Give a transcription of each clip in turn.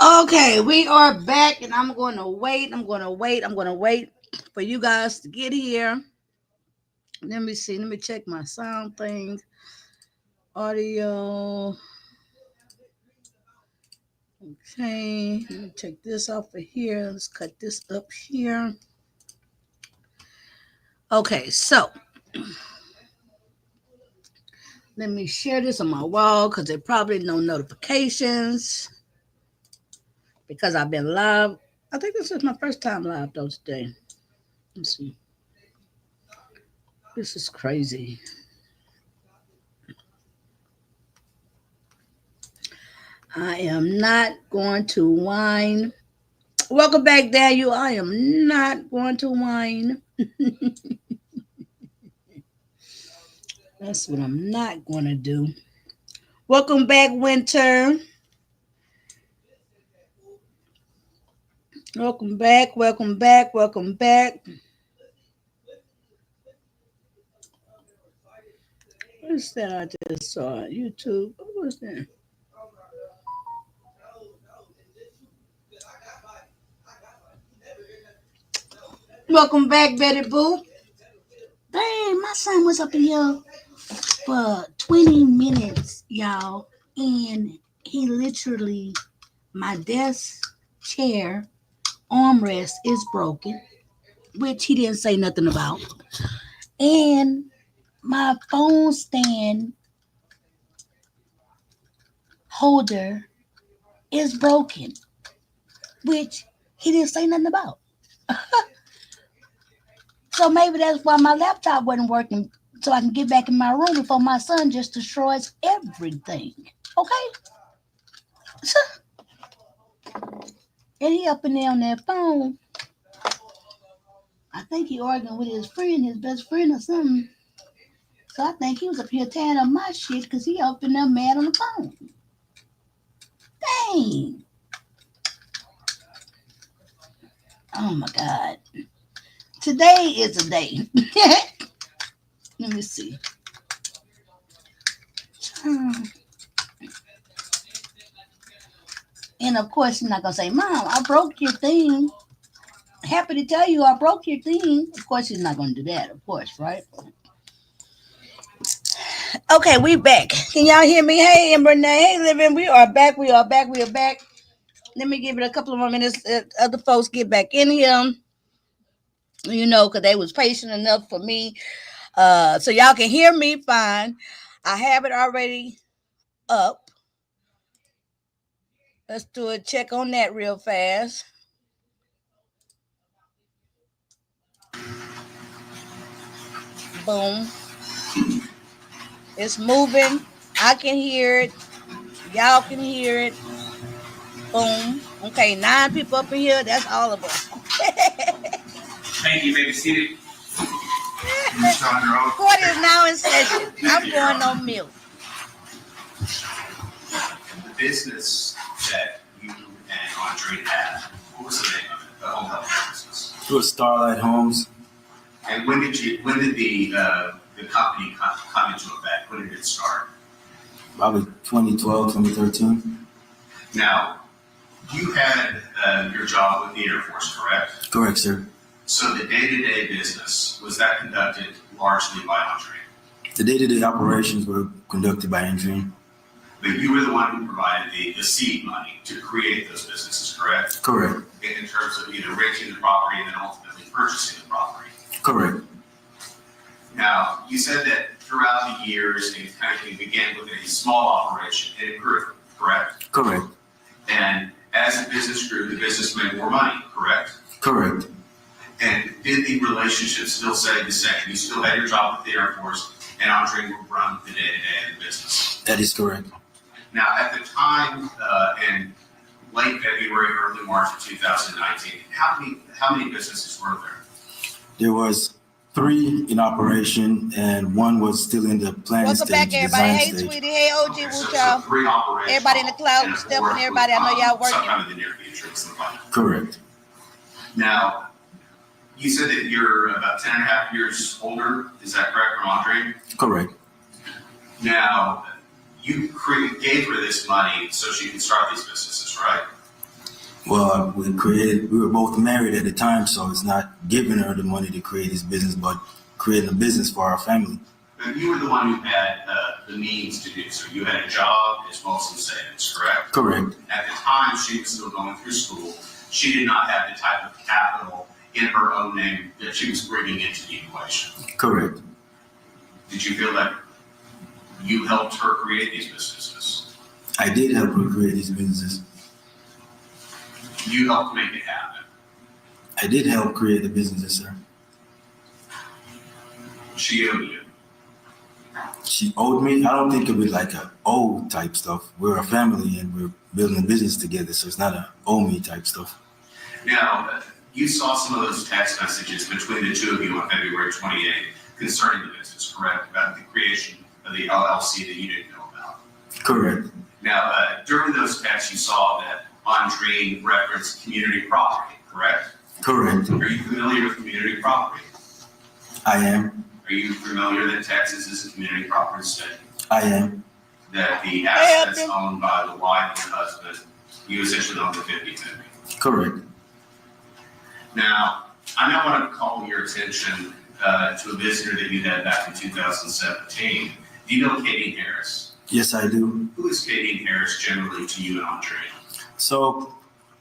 Okay, we are back, and I'm going to wait. I'm going to wait for you guys to get here. Let me see. Let me check my sound things. Audio. Okay, let me take this off of here. Let's cut this up here. Okay, so let me share this on my wall because there probably no notifications because I've been live. I think this is my first time live though today. Let's see. This is crazy. I am not going to whine. Welcome back, Daniel. I am not going to whine. That's what I'm not going to do. Welcome back, Winter. Welcome back, welcome back, welcome back. What's that I just saw on YouTube? What was that? Welcome back, Betty Boo. Dang, my son was up in here for 20 minutes, y'all. And he literally, my desk chair armrest is broken, which he didn't say nothing about. And my phone stand holder is broken, which he didn't say nothing about. So maybe that's why my laptop wasn't working, so I can get back in my room before my son just destroys everything. Okay? So, and he up in there on that phone. I think he arguing with his friend, his best friend or something. So I think he was up here tearing up my shit because he up in there mad on the phone. Dang. Oh my God. Today is a day. Let me see. And of course, he's not going to say, Mom, I broke your thing. Happy to tell you I broke your thing. Of course, he's not going to do that, of course, right? Okay, we back. Can y'all hear me? Hey, Amber, hey, Living. We are back. We are back. We are back. Let me give it a couple of more minutes. Other folks get back in here, because they was patient enough for me. So y'all can hear me fine. I have it already up. Let's do a check on that real fast. Boom. It's moving. I can hear it. Y'all can hear it. Boom. Okay, 9 people up in here. That's all of us. Thank you. You may be seated. Court is now in session. I'm going on mute. The business that you and Andre had, what was the name of it? The home health business. It was Starlight Homes. And when did the company come into effect? When did it start? Probably 2012, 2013. Now, you had your job with the Air Force, correct? Correct, sir. So the day-to-day business, was that conducted largely by Andre? The day-to-day operations were conducted by Andre. But you were the one who provided the seed money to create those businesses, correct? Correct. In terms of either renting the property and then ultimately purchasing the property. Correct. Now, you said that throughout the years, it began with a small operation and it grew, correct? Correct. And as the business grew, the business made more money, correct? Correct. And did the relationship still stay the same? You still had your job with the Air Force and Andre would run the day-to-day of the business? That is correct. Now, at the time in late February, early March of 2019, how many businesses were there? There was 3 in operation and 1 was still in the planning Welcome stage, back, everybody. Hey, stage. Sweetie. Hey, OG. Okay, Woo, so y'all. 3 operations. Everybody in the cloud, Stephanie, everybody. I know y'all working. Sometime in the near future, it's the plan. Correct. Now, you said that you're about 10 and a half years older. Is that correct, from Andre? Correct. Now, you gave her this money so she could start these businesses, right? Well, we were both married at the time, so it's not giving her the money to create his business, but creating a business for our family. And you were the one who had the means to do so. You had a job as well as some savings, correct? Correct. At the time, she was still going through school. She did not have the type of capital in her own name that she was bringing into the equation. Correct. Did you feel like you helped her create these businesses? I did help her create these businesses. You helped make it happen. I did help create the businesses, sir. She owed you. She owed me. I don't think it was like a owe type stuff. We're a family and we're building a business together, so it's not a owe me type stuff. Now, you saw some of those text messages between the two of you on February 28th concerning the business, correct? About the creation of the LLC that you didn't know about. Correct. Now, during those texts, you saw that Andreen referenced community property, correct? Correct. Are you familiar with community property? I am. Are you familiar that Texas is a community property state? I am. That the assets owned by the wife and husband, you essentially own the 50-50. Correct. Now, I now want to call your attention to a visitor that you had back in 2017. Do you know Kadeen Harris? Yes, I do. Who is Kadeen Harris generally to you and Andreen? So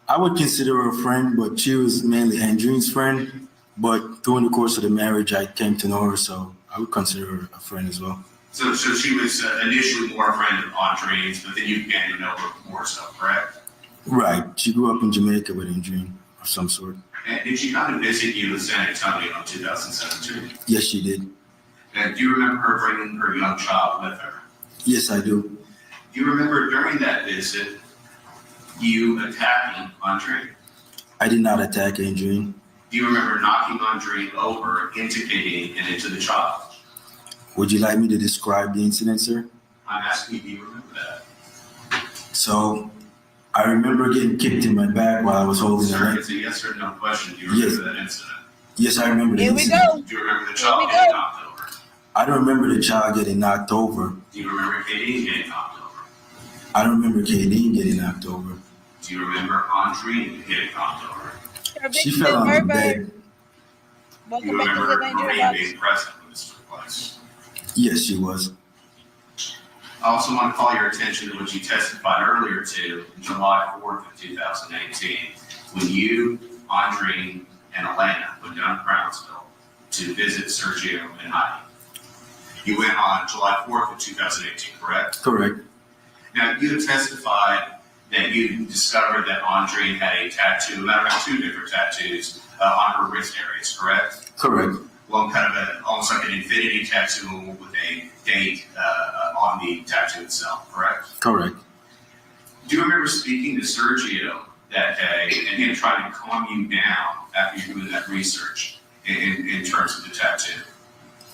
I would consider her a friend, but she was mainly Andreen's friend. But during the course of the marriage, I came to know her, so I would consider her a friend as well. So she was initially more a friend of Andreen's, but then you began to know her more so, correct? Right. She grew up in Jamaica with Andreen of some sort. And did she come to visit you in San Antonio in 2017? Yes, she did. And do you remember her bringing her young child with her? Yes, I do. Do you remember during that visit, you attacking Andreen? I did not attack Andreen. Do you remember knocking Andreen over, into Kadeen, and into the child? Would you like me to describe the incident, sir? I'm asking you, do you remember that? So I remember getting kicked in my back while I was holding Sir, her. it's a yes or no question. Do you remember that incident? Yes, I remember the Here we incident. go. Do you remember the child getting knocked over? I don't remember the child getting knocked over. Do you remember Kadeen getting knocked over? I don't remember Kadeen getting knocked over. Do you remember Andreen getting knocked over? She fell on the bed. Do Welcome you back to the remember Nigeria Maureen Box. being present when this took place? Yes, she was. I also want to call your attention to what you testified earlier to July 4th of 2018, when you, Andreen, and Elena went down to Brownsville to visit Sergio and Heidi. You went on July 4th of 2018, correct? Correct. Now, you have testified that you discovered that Andreen had a tattoo, matter of fact, two different tattoos on her wrist areas, correct? Correct. One kind of almost like an infinity tattoo with a date on the tattoo itself, correct? Correct. Do you remember speaking to Sergio that day and him trying to calm you down after you doing that research in terms of the tattoo?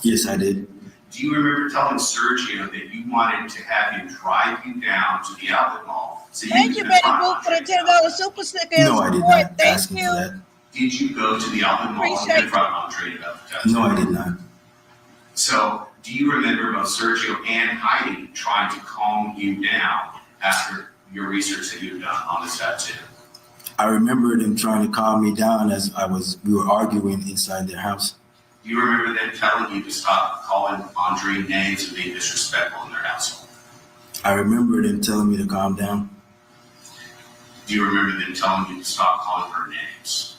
Yes, I did. Do you remember telling Sergio that you wanted to have him drive you down to the outlet mall? So Thank you, could Betty confront Boop, for the Andreen? $10 super sticker. No, I did Support. not Thank ask him you. for that. Did you go to the outlet mall and Appreciate confront Andreen about the tattoo? No, I did not. So, do you remember both Sergio and Heidi trying to calm you down after your research that you've done on this tattoo? I remember them trying to calm me down as we were arguing inside their house. Do you remember them telling you to stop calling Andreen names and being disrespectful in their household? I remember them telling me to calm down. Do you remember them telling you to stop calling her names?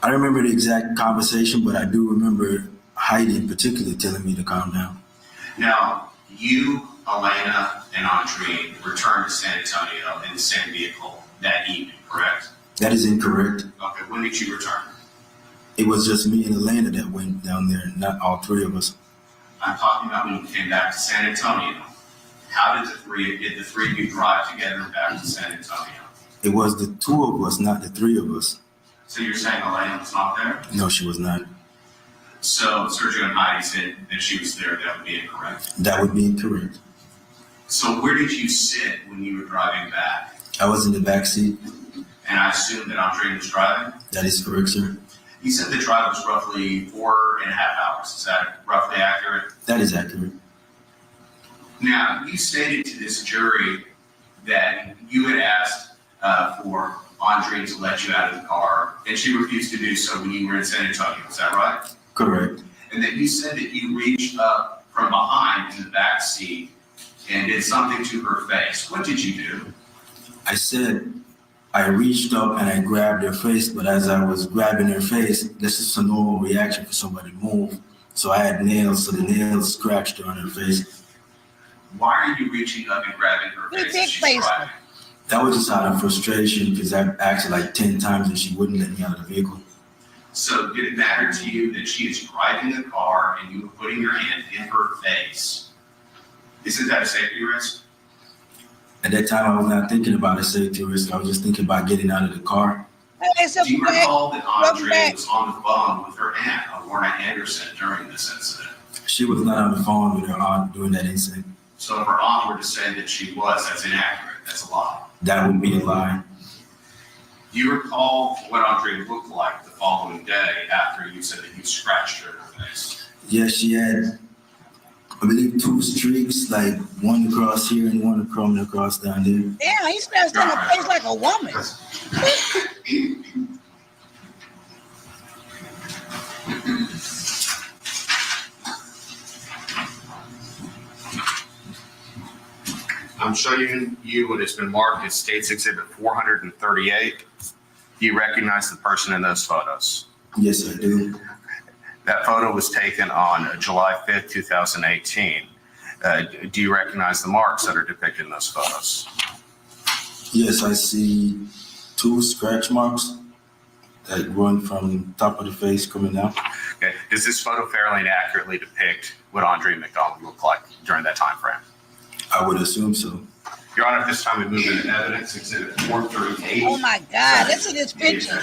I don't remember the exact conversation, but I do remember Heidi in particular telling me to calm down. Now, you, Elena, and Andreen returned to San Antonio in the same vehicle that evening, correct? That is incorrect. Okay, when did you return? It was just me and Elena that went down there, not all three of us. I'm talking about when you came back to San Antonio. How did the three of you drive together back to San Antonio? It was the two of us, not the three of us. So you're saying Elena was not there? No, she was not. So Sergio and Heidi said that she was there. That would be incorrect. That would be incorrect. So where did you sit when you were driving back? I was in the back seat. And I assume that Andreen was driving? That is correct, sir. You said the drive was roughly 4.5 hours. Is that roughly accurate? That is accurate. Now, you stated to this jury that you had asked for Andre to let you out of the car, and she refused to do so when you were in San Antonio. Is that right? Correct. And that you said that you reached up from behind in the back seat and did something to her face. What did you do? I said I reached up and I grabbed her face, but as I was grabbing her face, this is a normal reaction for somebody to move. So I had nails, so the nails scratched her on her face. Why are you reaching up and grabbing her You face did as she's face driving? That was just out of frustration because I asked her like 10 times and she wouldn't let me out of the vehicle. So did it matter to you that she is driving the car and you were putting your hand in her face? Isn't that a safety risk? At that time, I was not thinking about a safety risk. I was just thinking about getting out of the car. Okay, so Do you back, recall that Andre back. was on the phone with her aunt, Lorna Anderson, during this incident? She was not on the phone with her aunt during that incident. So if her aunt were to say that she was, that's inaccurate. That's a lie. That would be a lie. Do you recall what Andre looked like the following day after you said that you scratched her in the face? Yes, she had, I believe, 2 streaks, like one across here and one coming across down there. Damn, he scratched in the face like a woman. I'm showing you what has been marked as State's Exhibit 438. Do you recognize the person in those photos? Yes, I do. That photo was taken on July 5th, 2018. Do you recognize the marks that are depicted in those photos? Yes, I see 2 scratch marks that run from top of the face coming down. Okay. Does this photo fairly and accurately depict what Andre McDonald looked like during that time frame? I would assume so. Your Honor, at this time we move into evidence Exhibit 438. Oh my God, listen to this picture.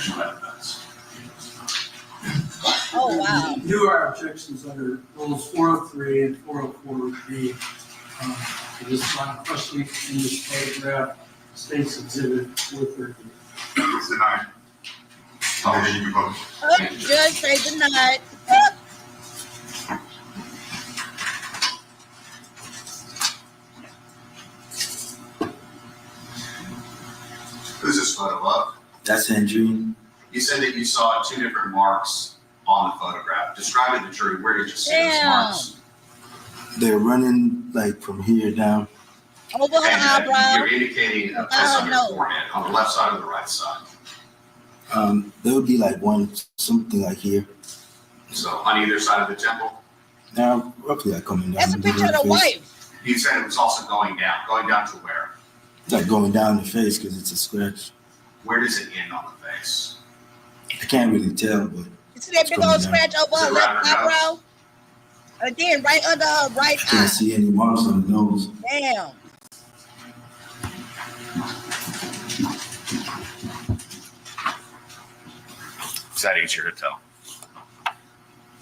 Oh wow. There are objections under rules 403 and 404B. To this line questioning in this photograph, State's Exhibit 430. Tonight. Oh, judge say denied. Who's this photo of? That's Andrew. You said that you saw 2 different marks on the photograph. Describe to the jury, where did you see those Damn. marks? They're running like from here down. Over her And eyebrow. you're indicating a place on your forehead, on the left side or the right side. There would be like something like here. So on either side of the temple. Now, roughly like coming down. That's a the picture of the face. wife. You said it was also going down. Going down to where? Like going down the face because it's a scratch. Where does it end on the face? I can't really tell, but You see that big old scratch over Is her it left around her eyebrow? And then right under her right I can't eye. see any marks on the nose. Damn. Is that easier to tell?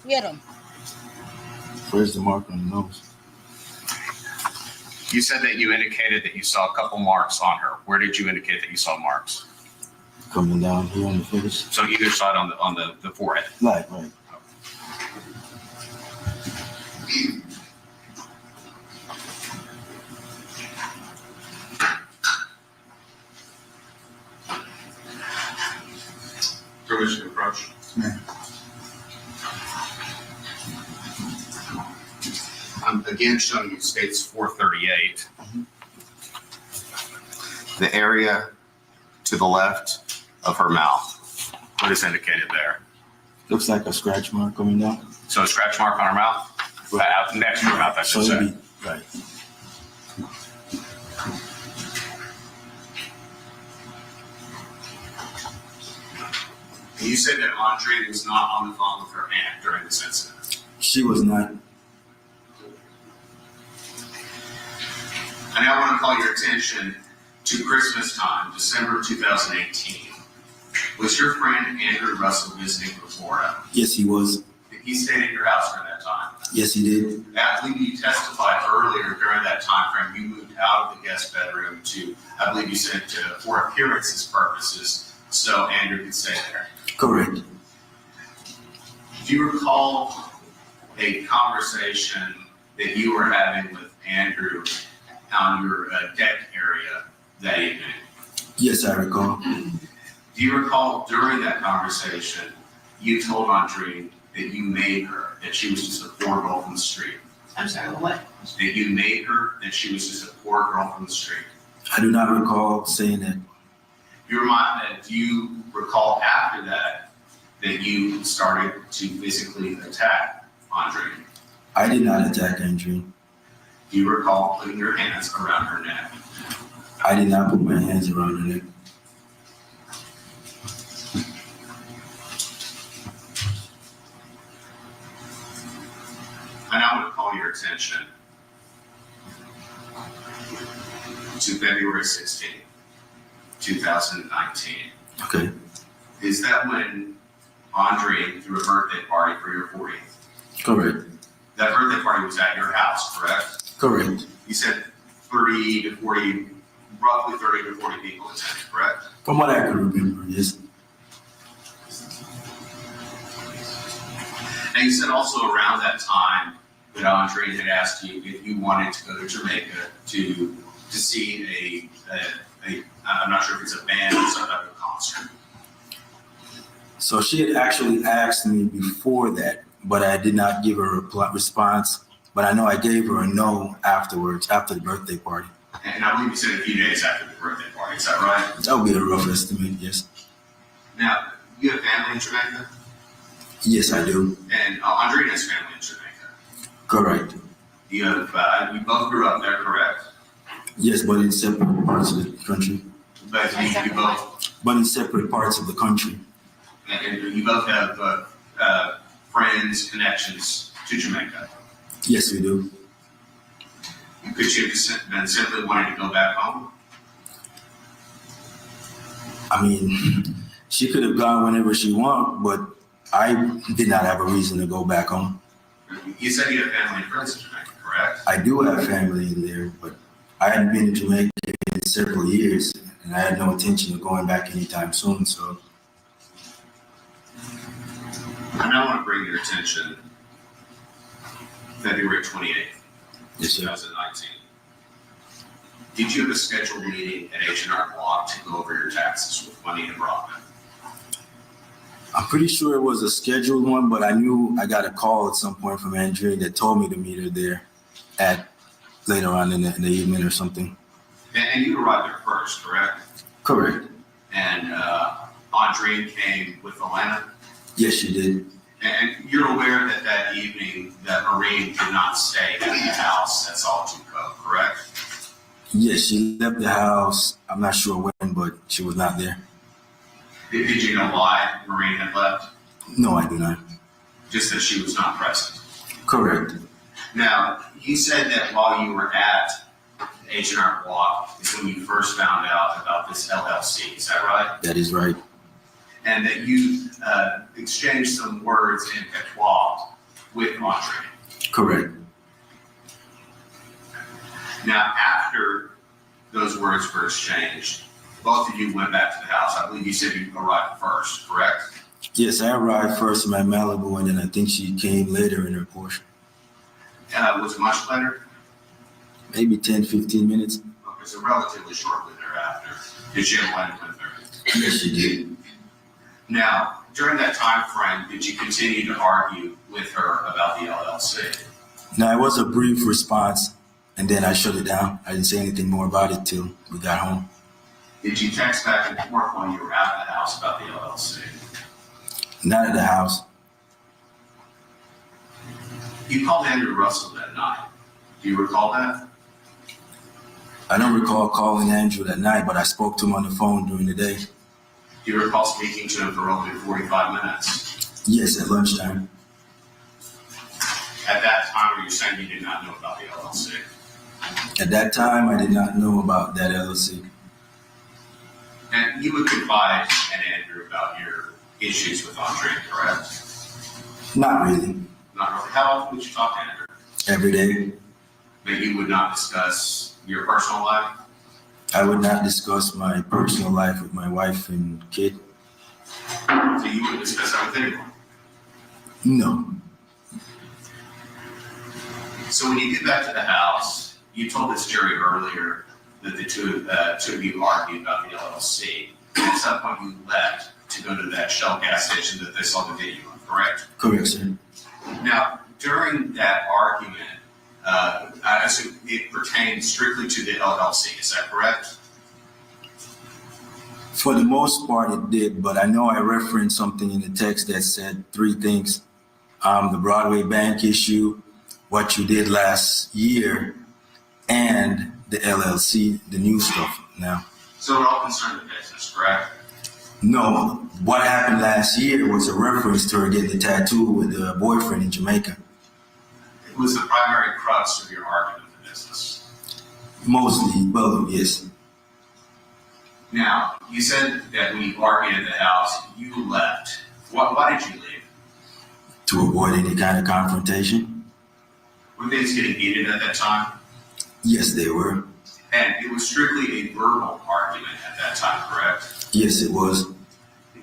Get him. Where's the mark on the nose? You said that you indicated that you saw a couple marks on her. Where did you indicate that you saw marks? Coming down here on the face. So either side on the forehead. Like, right. Permission to approach. I'm again showing you States 438. The area to the left of her mouth. What is indicated there? Looks like a scratch mark coming down. So a scratch mark on her mouth? Next to her mouth, I So should it'd say. be, right. You said that Andre was not on the phone with her aunt during this incident. She was not. I now want to call your attention to Christmas time, December 2018. Was your friend Andrew Russell visiting from Florida? Yes, he was. Did he stay at your house during that time? Yes, he did. I believe you testified earlier during that time frame, you moved out of the guest bedroom to, I believe you said, for appearances purposes, so Andrew could stay there. Correct. Do you recall a conversation that you were having with Andrew on your deck area that evening? Yes, I recall. Do you recall during that conversation, you told Andreen that you made her, that she was just a poor girl from the street? I'm sorry, what? That you made her, that she was just a poor girl from the street? I do not recall saying that. Do you recall after that, that you started to physically attack Andreen? I did not attack Andreen. Do you recall putting your hands around her neck? I did not put my hands around her neck. And I want to call your attention to February 16, 2019. Okay, Is that when Andreen threw a birthday party for your 40th? correct. That birthday party was at your house, correct? Correct. You said 30 to 40, roughly 30 to 40 people attended, correct? From what I can remember, yes. And you said also around that time that Andreen had asked you if you wanted to go to Jamaica to see I'm not sure if it's a band or some type of concert. So she had actually asked me before that, but I did not give her a response. But I know I gave her a no afterwards, after the birthday party. And I believe you said a few days after the birthday party, is that right? That would be a rough estimate, yes. Now, you have family in Jamaica? Yes, I do. And Andreen has family in Jamaica. Correct. You have, you both grew up there, correct? Yes, but in separate parts of the country. But you both, But in separate parts of the country. and you both have friends, connections to Jamaica. Yes, we do. Could you have been simply wanting to go back home? I mean, she could have gone whenever she wanted, but I did not have a reason to go back home. You said you have family and friends in Jamaica, correct? I do have family in there, but I hadn't been to Jamaica in several years, and I had no intention of going back anytime soon, so. And I want to bring your attention February 28th, Yes, sir. 2019. Did you have a scheduled meeting at H&R Block to go over your taxes with Juanita Brockman? I'm pretty sure it was a scheduled one, but I knew I got a call at some point from Andrea that told me to meet her there at later on in the evening or something. And you arrived there first, correct? Correct. And Andreen came with Alana? Yes, she did. And you're aware that that evening that Marine did not stay at the house at Sawtooth Cove, correct? Yes, she left the house. I'm not sure when, but she was not there. Did you know why Marine had left? No, I do not. Just that she was not present. Correct. Now, you said that while you were at H&R Block is when you first found out about this LLC, is that right? That is right. And that you exchanged some words in patois with Andre. Correct. Now, after those words were exchanged, both of you went back to the house. I believe you said you arrived first, correct? Yes, I arrived first in my Malibu, and then I think she came later in her Porsche. Was it much later? Maybe 10, 15 minutes. Okay, so relatively shortly thereafter. Did she have a wedding with her? Yes, she did. Now, during that time frame, did you continue to argue with her about the LLC? Now, it was a brief response, and then I shut it down. I didn't say anything more about it till we got home. Did you text back and forth when you were at the house about the LLC? Not at the house. You called Andrew Russell that night. Do you recall that? I don't recall calling Andrew that night, but I spoke to him on the phone during the day. Do you recall speaking to him for roughly 45 minutes? Yes, at lunchtime. At that time, were you saying you did not know about the LLC? At that time, I did not know about that LLC. And you would confide in Andrew about your issues with Andre, correct? Not really. Not really. How often would you talk to Andrew? Every day. But you would not discuss your personal life? I would not discuss my personal life with my wife and kid. So you wouldn't discuss that with anyone? No. So when you get back to the house, you told this jury earlier that the two of you argued about the LLC. At some point, you left to go to that Shell gas station that they saw the video of, correct? Correct, sir. Now, during that argument, I assume it pertained strictly to the LLC, is that correct? For the most part, it did, but I know I referenced something in the text that said three things. The Broadway Bank issue, what you did last year, and the LLC, the new stuff now. So it all concerned the business, correct? No, what happened last year was a reference to her getting a tattoo with a boyfriend in Jamaica. It was the primary crux of your argument of the business. Mostly, well, yes. Now, you said that when you argued at the house, you left. Why did you leave? To avoid any kind of confrontation. Were things getting heated at that time? Yes, they were. And it was strictly a verbal argument at that time, correct? Yes, it was.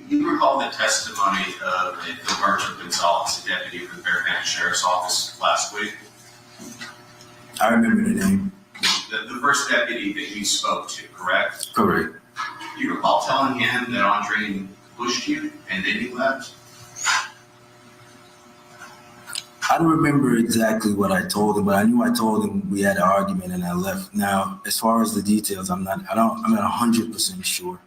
You recall the testimony of Gilberto Gonzalez, the deputy from the Bexar County Sheriff's Office last week? I remember the name. The first deputy that you spoke to, correct? Correct. Do you recall telling him that Andre pushed you and then you left? I don't remember exactly what I told him, but I knew I told him we had an argument and I left. Now, as far as the details, I'm not 100% sure.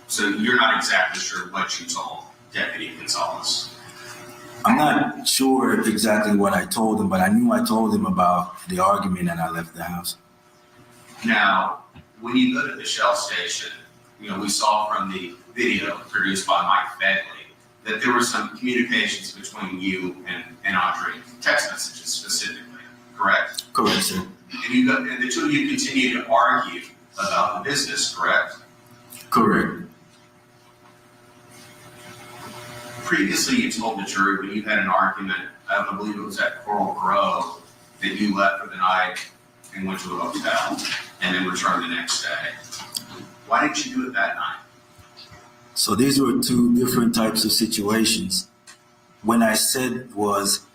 So you're not exactly sure what you told Deputy Gonzalez? I'm not sure exactly what I told him, but I knew I told him about the argument and I left the house. Now, when you go to the Shell station, we saw from the video produced by Mike Begley that there were some communications between you and Andre, text messages specifically, correct? Correct, sir. And the two of you continue to argue about the business, correct? Correct. Previously, you told the jury when you had an argument, I believe it was at Coral Grove, that you left for the night and went to a hotel and then returned the next day. Why didn't you do it that night? So these were two different types of situations. When I said was,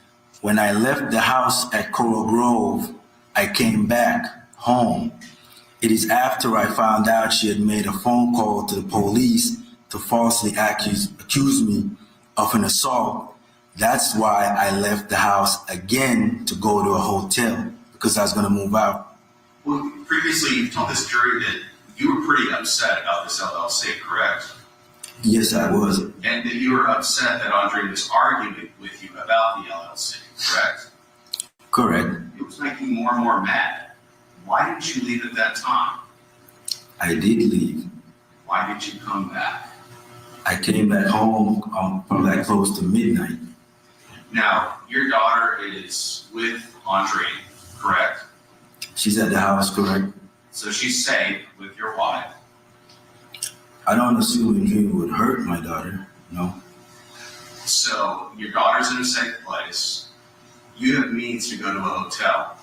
when I left the house at Coral Grove, I came back home. It is after I found out she had made a phone call to the police to falsely accuse me of an assault. That's why I left the house again to go to a hotel, because I was going to move out. Well, previously you told this jury that you were pretty upset about this LLC, correct? Yes, I was. And that you were upset that Andre was arguing with you about the LLC, correct? Correct. It was making you more and more mad. Why didn't you leave at that time? I did leave. Why did you come back? I came back home probably like close to midnight. Now, your daughter is with Andre, correct? She's at the house, correct? So she's safe with your wife. I don't assume Andre would hurt my daughter, no. So your daughter's in a safe place. You have means to go to a hotel.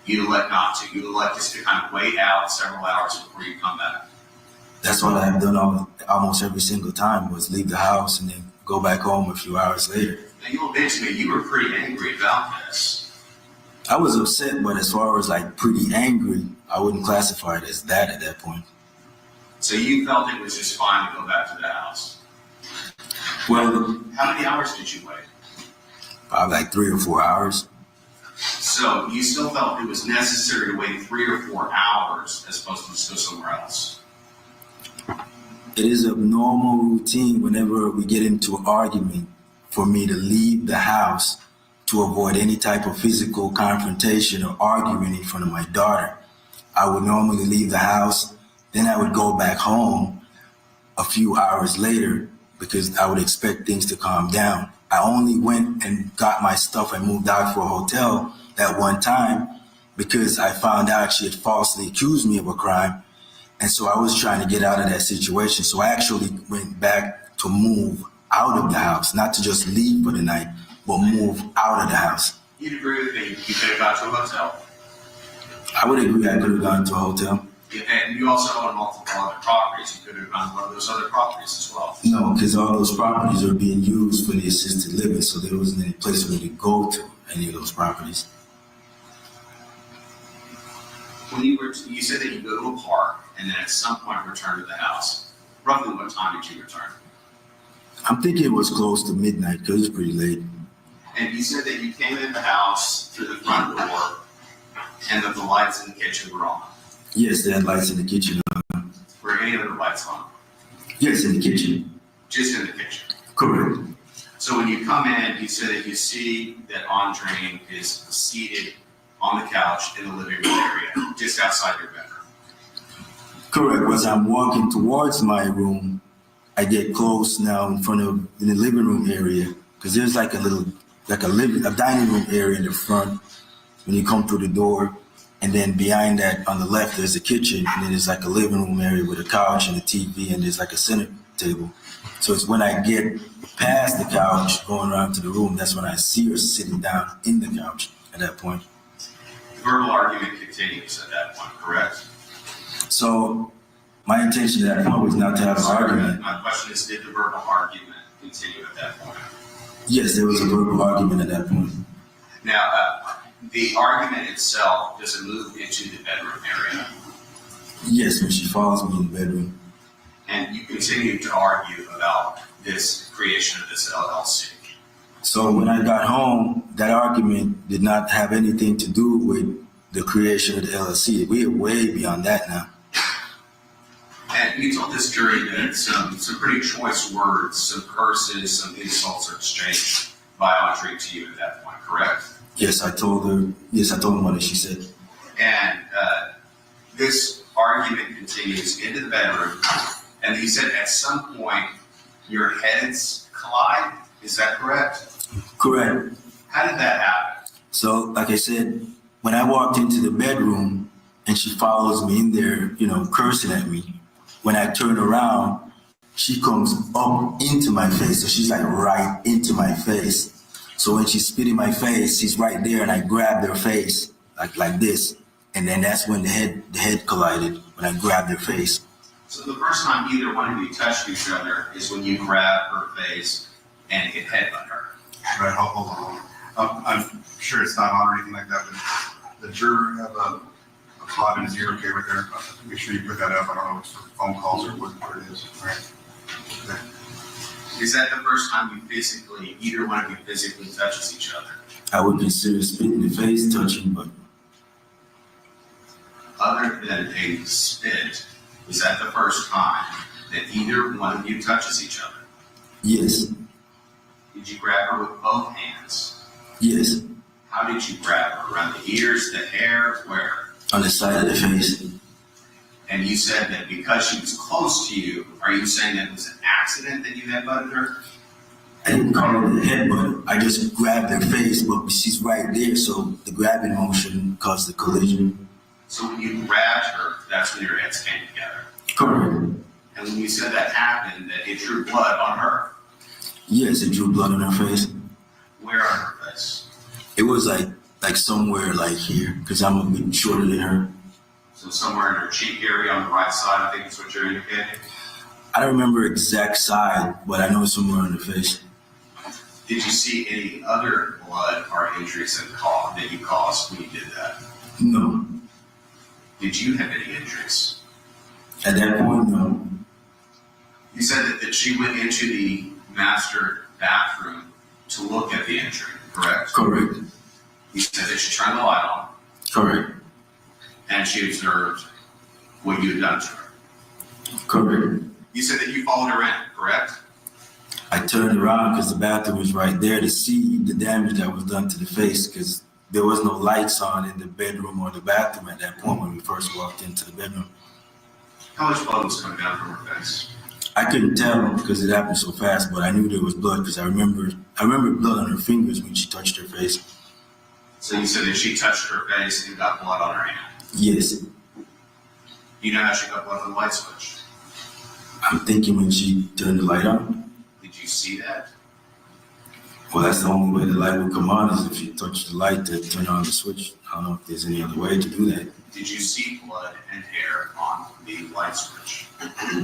You elect not to. You elect just to kind of wait out several hours before you come back. That's what I've done almost every single time, was leave the house and then go back home a few hours later. Now, you'll admit to me, you were pretty angry about this. I was upset, but as far as like pretty angry, I wouldn't classify it as that at that point. So you felt it was just fine to go back to the house. Well, How many hours did you wait? probably like 3 or 4 hours. So you still felt it was necessary to wait 3 or 4 hours as opposed to just go somewhere else? It is a normal routine whenever we get into an argument for me to leave the house to avoid any type of physical confrontation or argument in front of my daughter. I would normally leave the house, then I would go back home a few hours later because I would expect things to calm down. I only went and got my stuff and moved out for a hotel that one time because I found out she had falsely accused me of a crime. And so I was trying to get out of that situation. So I actually went back to move out of the house, not to just leave for the night, but move out of the house. You'd agree with me, you could have gone to a hotel. I would agree I could have gone to a hotel. And you also own multiple other properties. You could have gone to one of those other properties as well. No, because all those properties are being used for the assisted living, so there wasn't any place for me to go to any of those properties. When you said that you go to a park and then at some point return to the house. Roughly what time did you return? I'm thinking it was close to midnight because it's pretty late. And you said that you came in the house through the front door and that the lights in the kitchen were on. Yes, they had lights in the kitchen. Were any other lights on? Yes, in the kitchen. Just in the kitchen. Correct. So when you come in, you said that you see that Andre is seated on the couch in the living room area, just outside your bedroom. Correct. As I'm walking towards my room, I get close now in the living room area because there's like a dining room area in the front when you come through the door. And then behind that on the left, there's a kitchen. And then there's like a living room area with a couch and a TV. And there's like a center table. So it's when I get past the couch, going around to the room, that's when I see her sitting down in the couch at that point. Verbal argument continues at that point, correct? So my intention at that point was not to have an argument. My question is, did the verbal argument continue at that point? Yes, there was a verbal argument at that point. Now, the argument itself, does it move into the bedroom area? Yes, when she follows me in the bedroom. And you continue to argue about this creation of this LLC. So when I got home, that argument did not have anything to do with the creation of the LLC. We are way beyond that now. And you told this jury that some pretty choice words, some curses, some insults are exchanged by Andre to you at that point, correct? Yes, I told her what she said. And this argument continues into the bedroom, and you said at some point your heads collide. Is that correct? Correct. How did that happen? So, like I said, when I walked into the bedroom and she follows me in there, cursing at me, when I turn around, she comes up into my face. So she's like right into my face. So when she spit in my face, she's right there, and I grabbed her face like this. And then that's when the head collided, when I grabbed her face. So the first time either one of you touched each other is when you grabbed her face and hit headbutt her. Right, hold on. I'm sure it's not on or anything like that, but the juror have a plot in his ear, okay, right there. Make sure you put that up. I don't know if it's for phone calls or what it is. All right. Okay. Is that the first time either one of you physically touches each other? I would consider spitting in the face, touching, but Other than a spit, is that the first time that either one of you touches each other? yes, Did you grab her with both hands? yes, How did you grab her? Around the ears, the hair, where? on the side of the face. And you said that because she was close to you, are you saying that it was an accident that you headbutted her? I didn't call her the headbutt. I just grabbed her face, but she's right there, so the grabbing motion caused the collision. So when you grabbed her, that's when your heads came together. Correct. And when you said that happened, that it drew blood on her, Yes, it drew blood on her face. where on her face? It was like somewhere like here, because I'm a bit shorter than her. So somewhere in her cheek area on the right side, I think is what you're indicating. I don't remember exact side, but I know it's somewhere on the face. Did you see any other blood or injuries that you caused when you did that? No. Did you have any injuries? At that point, no. You said that she went into the master bathroom to look at the injury, correct? Correct. You said that she turned the light on Correct. and she observed what you had done to her. Correct. You said that you followed her in, correct? I turned around because the bathroom was right there to see the damage that was done to the face, because there was no lights on in the bedroom or the bathroom at that point when we first walked into the bedroom. How much blood was coming down from her face? I couldn't tell because it happened so fast, but I knew there was blood because I remember blood on her fingers when she touched her face. So you said that she touched her face and got blood on her hand. Yes, You know how she got blood on the light switch? I'm thinking when she turned the light on. Did you see that? Well, that's the only way the light would come on is if you touch the light to turn on the switch. I don't know if there's any other way to do that. Did you see blood and hair on the light switch?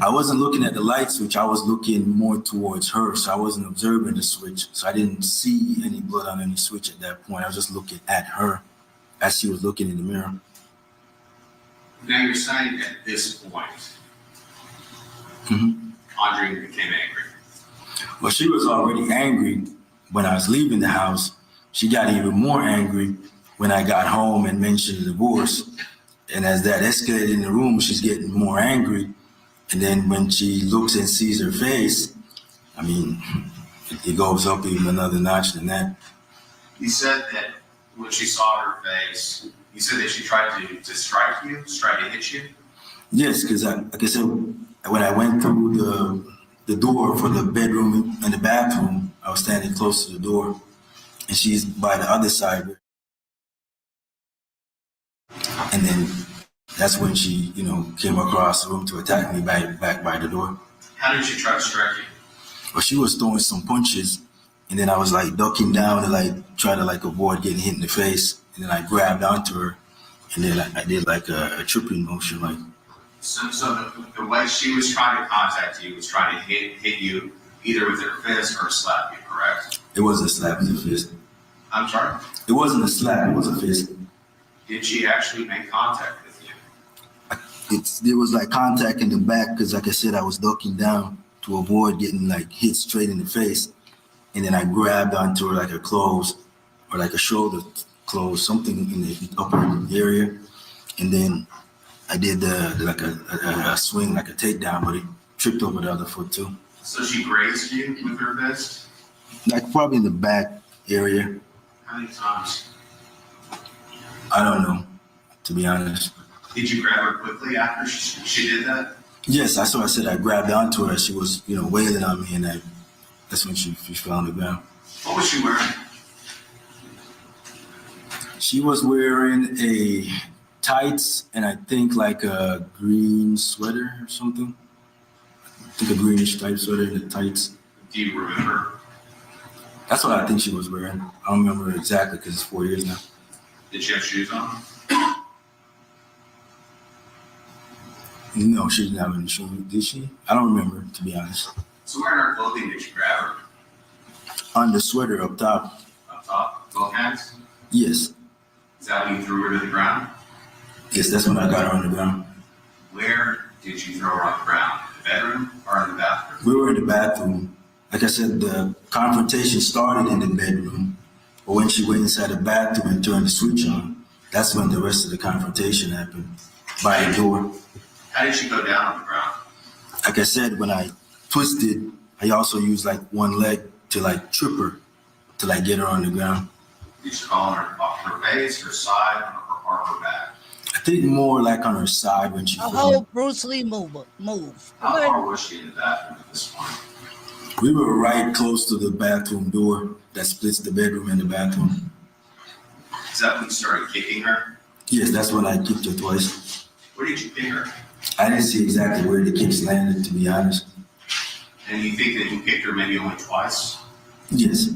I wasn't looking at the light switch. I was looking more towards her, so I wasn't observing the switch. So I didn't see any blood on any switch at that point. I was just looking at her as she was looking in the mirror. Now you're saying at this point, Mhm. Andre became angry. Well, she was already angry when I was leaving the house. She got even more angry when I got home and mentioned the divorce. And as that escalated in the room, she's getting more angry. And then when she looks and sees her face, I mean, it goes up even another notch than that. You said that when she saw her face, you said that she tried to strike you, tried to hit you. Yes, because like I said, when I went through the door for the bedroom and the bathroom, I was standing close to the door, and she's by the other side. And then that's when she, came across the room to attack me back by the door. How did she try to strike you? Well, she was throwing some punches, and then I was like ducking down to try to avoid getting hit in the face. And then I grabbed onto her, and then I did like a tripping motion, like. So the way she was trying to contact you was trying to hit you either with her fist or slap you, correct? It wasn't a slap, it was a fist. I'm sorry? It wasn't a slap, it was a fist. Did she actually make contact with you? There was like contact in the back because, like I said, I was ducking down to avoid getting hit straight in the face, and then I grabbed onto her like a clothes or like a shoulder clothes, something in the upper area, and then I did a swing, like a takedown, but it tripped over the other foot too. So she grazed you with her fist? Like probably in the back area. How many times? I don't know, to be honest. Did you grab her quickly after she did that? Yes, that's what I said. I grabbed onto her. She was, wailing on me, and that's when she fell on the ground. What was she wearing? She was wearing a tights and I think like a green sweater or something. I think a greenish type sweater and the tights. Do you remember? That's what I think she was wearing. I don't remember exactly because it's 4 years now. Did she have shoes on? No, she didn't have any shoes. Did she? I don't remember, to be honest. So where in her clothing did you grab her? On the sweater up top. Up top? Both hands? Yes. Is that when you threw her to the ground? Yes, that's when I got her on the ground. Where did you throw her on the ground? The bedroom or in the bathroom? We were in the bathroom. Like I said, the confrontation started in the bedroom, but when she went inside the bathroom and turned the switch on, that's when the rest of the confrontation happened by the door. How did she go down on the ground? Like I said, when I twisted, I also used one leg to trip her to get her on the ground. Did you call her off her face, her side, or her back? I think more on her side when she A fell. whole Bruce Lee move. How far was she in the bathroom at this point? We were right close to the bathroom door that splits the bedroom and the bathroom. Is that when you started kicking her? Yes, that's when I kicked her twice. Where did you kick her? I didn't see exactly where the kicks landed, to be honest. And you think that you kicked her maybe only twice? Yes,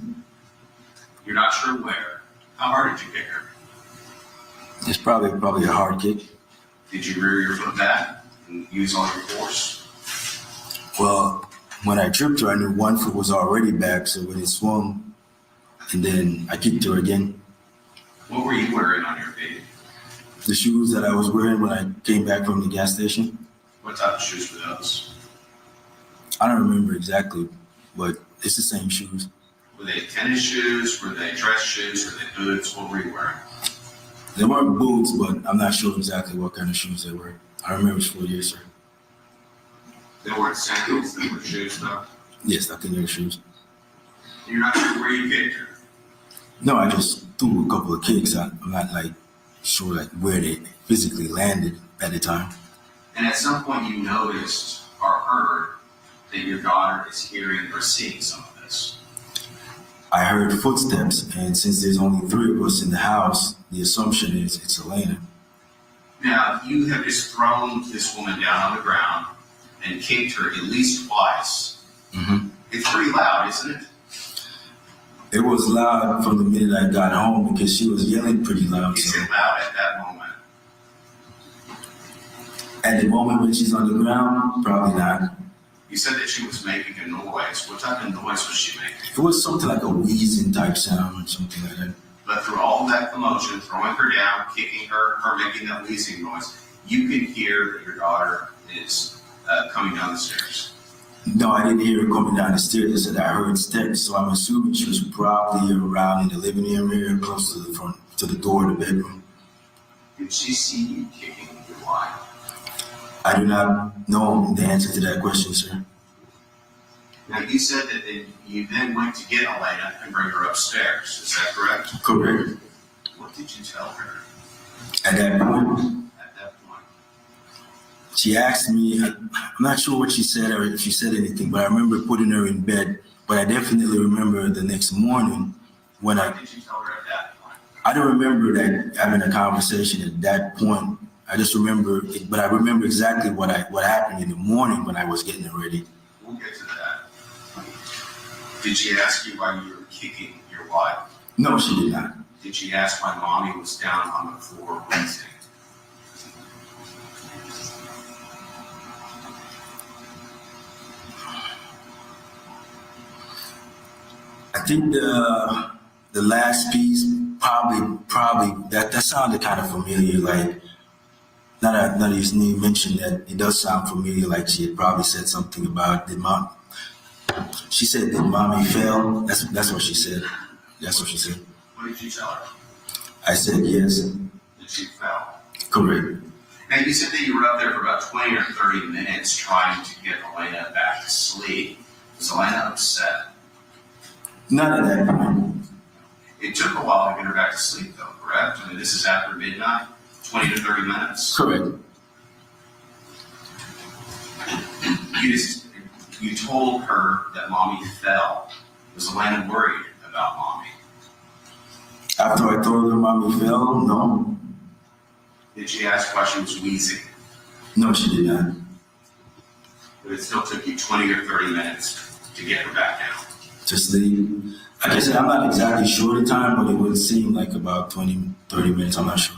You're not sure where. How hard did you kick her? it's probably a hard kick. Did you rear your foot back and use all your force? Well, when I tripped her, I knew one foot was already back, so when it swung, and then I kicked her again. What were you wearing on your feet? The shoes that I was wearing when I came back from the gas station, What type of shoes were those? I don't remember exactly, but it's the same shoes. Were they tennis shoes? Were they dress shoes? Were they boots? What were you wearing? They weren't boots, but I'm not sure exactly what kind of shoes they were. I remember it was 4 years, sir. They weren't sandals, they were shoes though. Yes, I think they were shoes. You're not sure where you kicked her. No, I just threw a couple of kicks. I'm not sure where they physically landed at the time. And at some point you noticed or heard that your daughter is hearing or seeing some of this. I heard footsteps, and since there's only 3 of us in the house, the assumption is it's Elena. Now, you have just thrown this woman down on the ground and kicked her at least twice. Mm-hmm. It's pretty loud, isn't it? It was loud from the minute I got home because she was yelling pretty loud. Is So it loud at that moment? at the moment when she's on the ground, probably not. You said that she was making a noise. What type of noise was she making? It was something like a wheezing type sound or something like that. But through all that commotion, throwing her down, kicking her making that wheezing noise, you can hear that your daughter is coming down the stairs. No, I didn't hear her coming down the stairs. I said I heard steps, so I'm assuming she was probably around in the living room area, close to the front, to the door of the bedroom. Did she see you kicking your wife? I do not know the answer to that question, sir. Now, you said that you then went to get Elena and bring her upstairs. Is that correct? Correct. What did you tell her At that point, at that point? she asked me, I'm not sure what she said or if she said anything, but I remember putting her in bed. But I definitely remember the next morning when What did you tell her at that point? I don't remember that having a conversation at that point. I just remember it, but I remember exactly what happened in the morning when I was getting ready. We'll get to that. Did she ask you why you were kicking your wife? No, she did not. Did she ask why mommy was down on the floor wheezing? I think the last piece probably that sounded kind of familiar. Like now that you mentioned that, it does sound familiar. Like she had probably said something about mom. She said, "Did mommy fail?" That's what she said. That's what she said. What did you tell her? I said yes. That she fell. Correct. Now, you said that you were up there for about 20 or 30 minutes trying to get Elena back to sleep. Was Elena upset? Not at that point. It took a while to get her back to sleep, though, correct? I mean, this is after midnight, 20 to 30 minutes. Correct. You told her that mommy fell. Was Elena worried about mommy? After I told her mommy fell, no. Did she ask why she was wheezing? No, she did not. But it still took you 20 or 30 minutes to get her back down. Just leave. Like I said, I'm not exactly sure the time, but it would seem like about 20, 30 minutes. I'm not sure.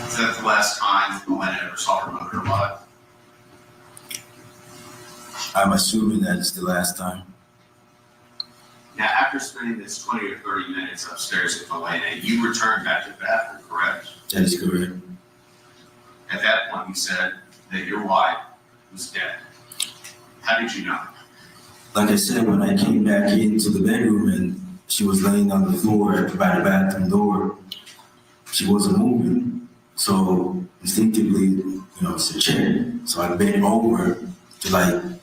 Is that the last time Elena ever saw her mother alive? I'm assuming that it's the last time. Now, after spending this 20 or 30 minutes upstairs with Elena, you returned back to the bathroom, correct? That is correct. At that point, you said that your wife was dead. How did you know? Like I said, when I came back into the bedroom and she was laying on the floor by the bathroom door, she wasn't moving. So instinctively, it's a chair. So I bent over to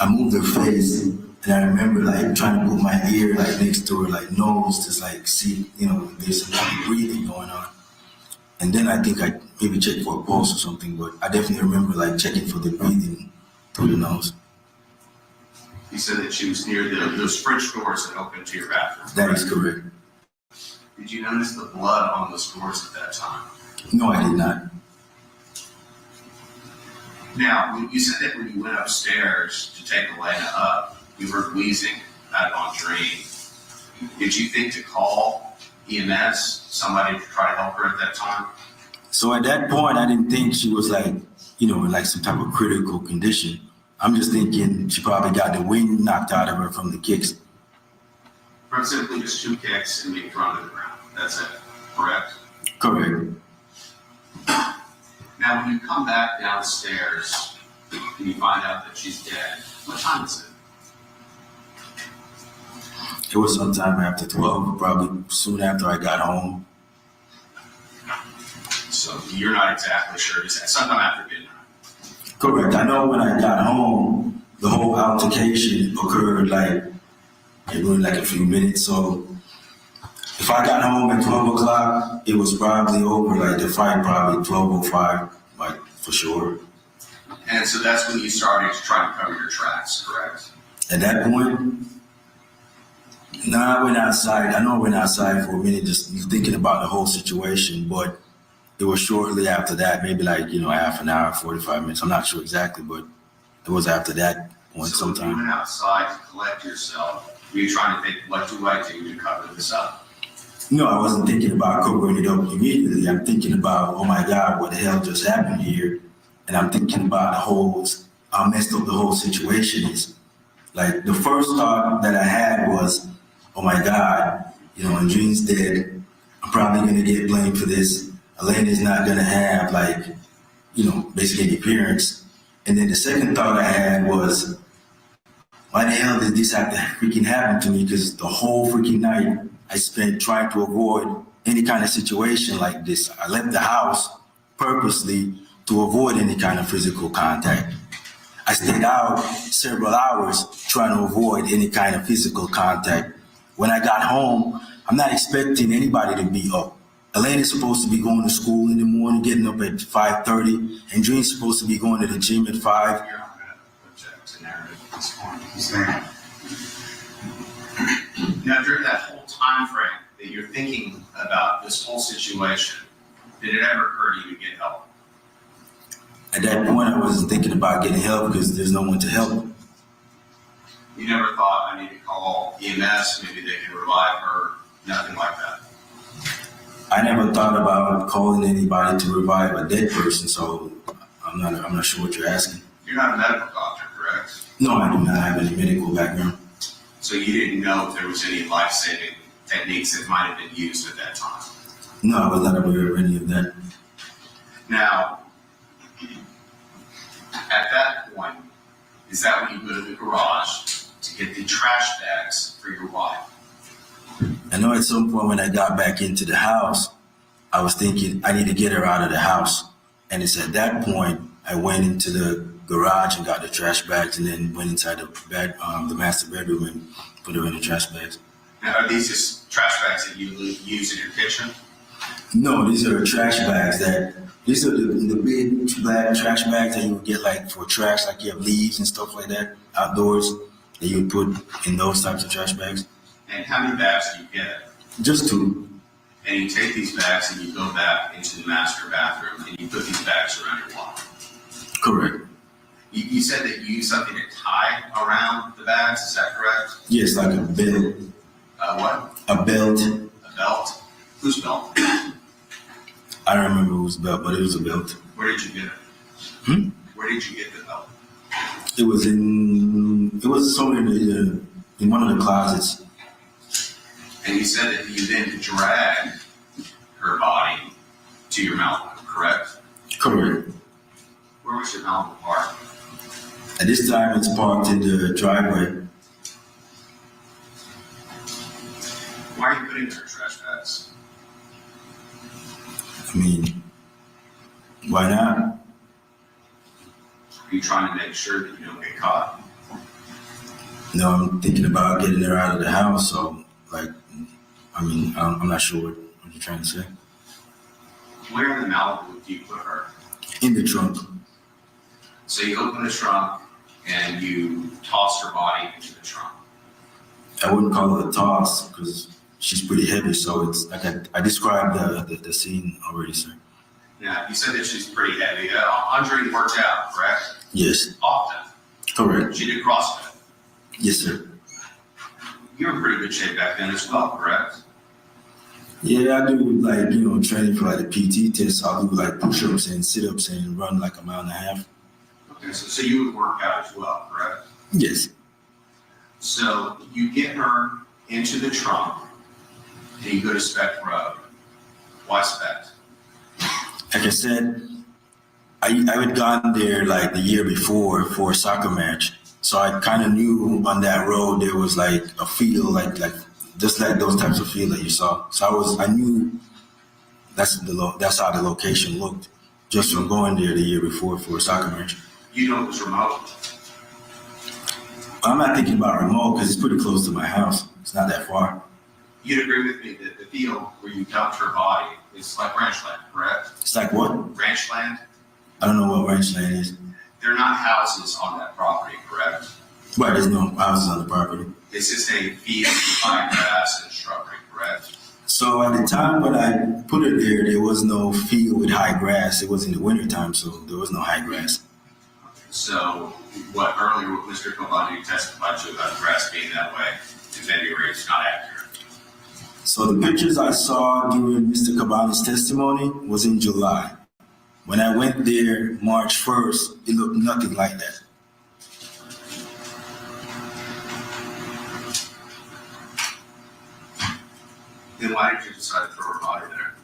I moved her face, and I remember trying to put my ear next to her nose to see, there's some kind of breathing going on. And then I think I maybe checked for a pulse or something, but I definitely remember checking for the breathing through the nose. You said that she was near those French doors that open to your bathroom. That is correct. Did you notice the blood on those doors at that time? No, I did not. Now, you said that when you went upstairs to take Elena up, you were wheezing out on dream. Did you think to call EMS, somebody to try to help her at that time? So at that point, I didn't think she was in some type of critical condition. I'm just thinking she probably got the wind knocked out of her from the kicks. From simply just 2 kicks and being thrown to the ground. That's it, correct? Correct. Now, when you come back downstairs and you find out that she's dead, what time is it? It was sometime after 12, probably soon after I got home. So you're not exactly sure. You said sometime after midnight. Correct. I know when I got home, the whole altercation occurred in a few minutes. So if I got home at 12 o'clock, it was probably over. The fight probably 12:05, for sure. And so that's when you started to try to cover your tracks, correct? At that point, I went outside. I know I went outside for a minute just thinking about the whole situation, but it was shortly after that, maybe half an hour, 45 minutes. I'm not sure exactly, but it was after that point So when sometime. you went outside to collect yourself, were you trying to think, what do I do to cover this up? No, I wasn't thinking about covering it up immediately. I'm thinking about, oh my God, what the hell just happened here? And I'm thinking about how messed up the whole situation is. The first thought that I had was, oh my God, Andrene's dead. I'm probably going to get blamed for this. Elena's not gonna have like, basically any parents. And then the second thought I had was, why the hell did this have to freaking happen to me? Because the whole freaking night I spent trying to avoid any kind of situation like this. I left the house purposely to avoid any kind of physical contact. I stayed out several hours trying to avoid any kind of physical contact. When I got home, I'm not expecting anybody to be up. Elena's supposed to be going to school in the morning, getting up at 5:30, and Dream's supposed to be going to the gym at 5. You're not gonna object to narrative at this point. Same. Now, during that whole time frame that you're thinking about this whole situation, did it ever occur to you to get help? At that point, I wasn't thinking about getting help because there's no one to help. You never thought, I need to call EMS, maybe they can revive her, nothing like that? I never thought about calling anybody to revive a dead person, so I'm not sure what you're asking. You're not a medical doctor, correct? No, I do not have any medical background. So you didn't know if there was any life-saving techniques that might have been used at that time? No, I was not aware of any of that. Now, at that point, is that when you go to the garage to get the trash bags for your wife? I know at some point when I got back into the house, I was thinking I need to get her out of the house. And it's at that point I went into the garage and got the trash bags and then went inside the master bedroom and put her in the trash bags. Now, are these just trash bags that you use in your kitchen? No, these are trash bags these are the big black trash bags that you would get like for trash, like you have leaves and stuff like that outdoors that you would put in those types of trash bags. And how many bags do you get? Just 2. And you take these bags and you go back into the master bathroom and you put these bags around your wife. Correct. You said that you used something to tie around the bags, is that correct? Yes, like a belt. What? A belt. A belt? Whose belt? I don't remember whose belt, but it was a belt. Where did you get it? Hmm? Where did you get the belt? It was somewhere in one of the closets. And you said that you then dragged her body to your Malibu, correct? Correct. Where was your Malibu parked? At this time, it's parked in the driveway. Why are you putting her trash bags? I mean, why not? Are you trying to make sure that you don't get caught? No, I'm thinking about getting her out of the house. So, I'm not sure what you're trying to say. Where in the Malibu do you put her? In the trunk. So you open the trunk and you toss her body into the trunk. I wouldn't call it a toss because she's pretty heavy. So it's like I described the scene already, sir. Now, you said that she's pretty heavy. Andre worked out, correct? Yes. Often. Correct. She did CrossFit. Yes, sir. You were in pretty good shape back then as well, correct? Yeah, I do training for like the PT test. I'll do like push-ups and sit-ups and run like a mile and a half. Okay, so you would work out as well, correct? Yes. So you get her into the trunk and you go to Spec Road. Why Spec? Like I said, I had gone there like the year before for a soccer match. So I kind of knew on that road there was like a field, like just like those types of field that you saw. So I knew that's how the location looked just from going there the year before for a soccer match. You know it was remote. I'm not thinking about remote because it's pretty close to my house. It's not that far. You'd agree with me that the field where you dumped her body is like ranchland, correct? It's like what? Ranchland? I don't know what ranchland is. They're not houses on that property, correct? Right, there's no houses on the property. It's just a field with high grass and shrubbery, correct? So at the time when I put it there was no field with high grass. It was in the wintertime, so there was no high grass. So what Mr. Kovani testified to about the grass being that way in February is not accurate. So the pictures I saw during Mr. Cabana's testimony was in July. When I went there March 1st, it looked nothing like that. Then why did you decide to throw her body there?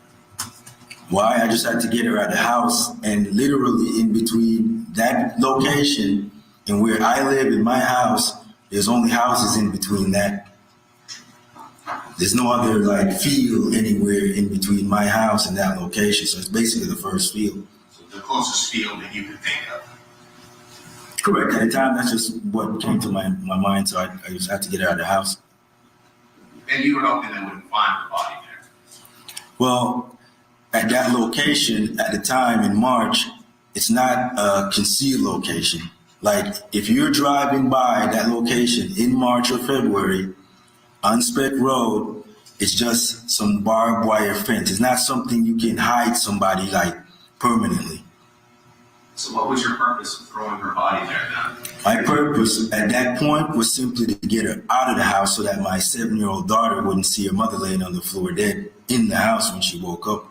Why? I just had to get her out of the house, and literally in between that location and where I live in my house, there's only houses in between that. There's no other like field anywhere in between my house and that location, so it's basically the first field. So the closest field that you could think of. Correct. At the time, that's just what came to my mind, so I just had to get her out of the house. And you were hoping they wouldn't find her body there. Well, at that location at the time in March, it's not a concealed location. Like if you're driving by that location in March or February on Speck Road, it's just some barbed wire fence. It's not something you can hide somebody like permanently. So what was your purpose of throwing her body there then? My purpose at that point was simply to get her out of the house so that my 7-year-old daughter wouldn't see her mother laying on the floor dead in the house when she woke up.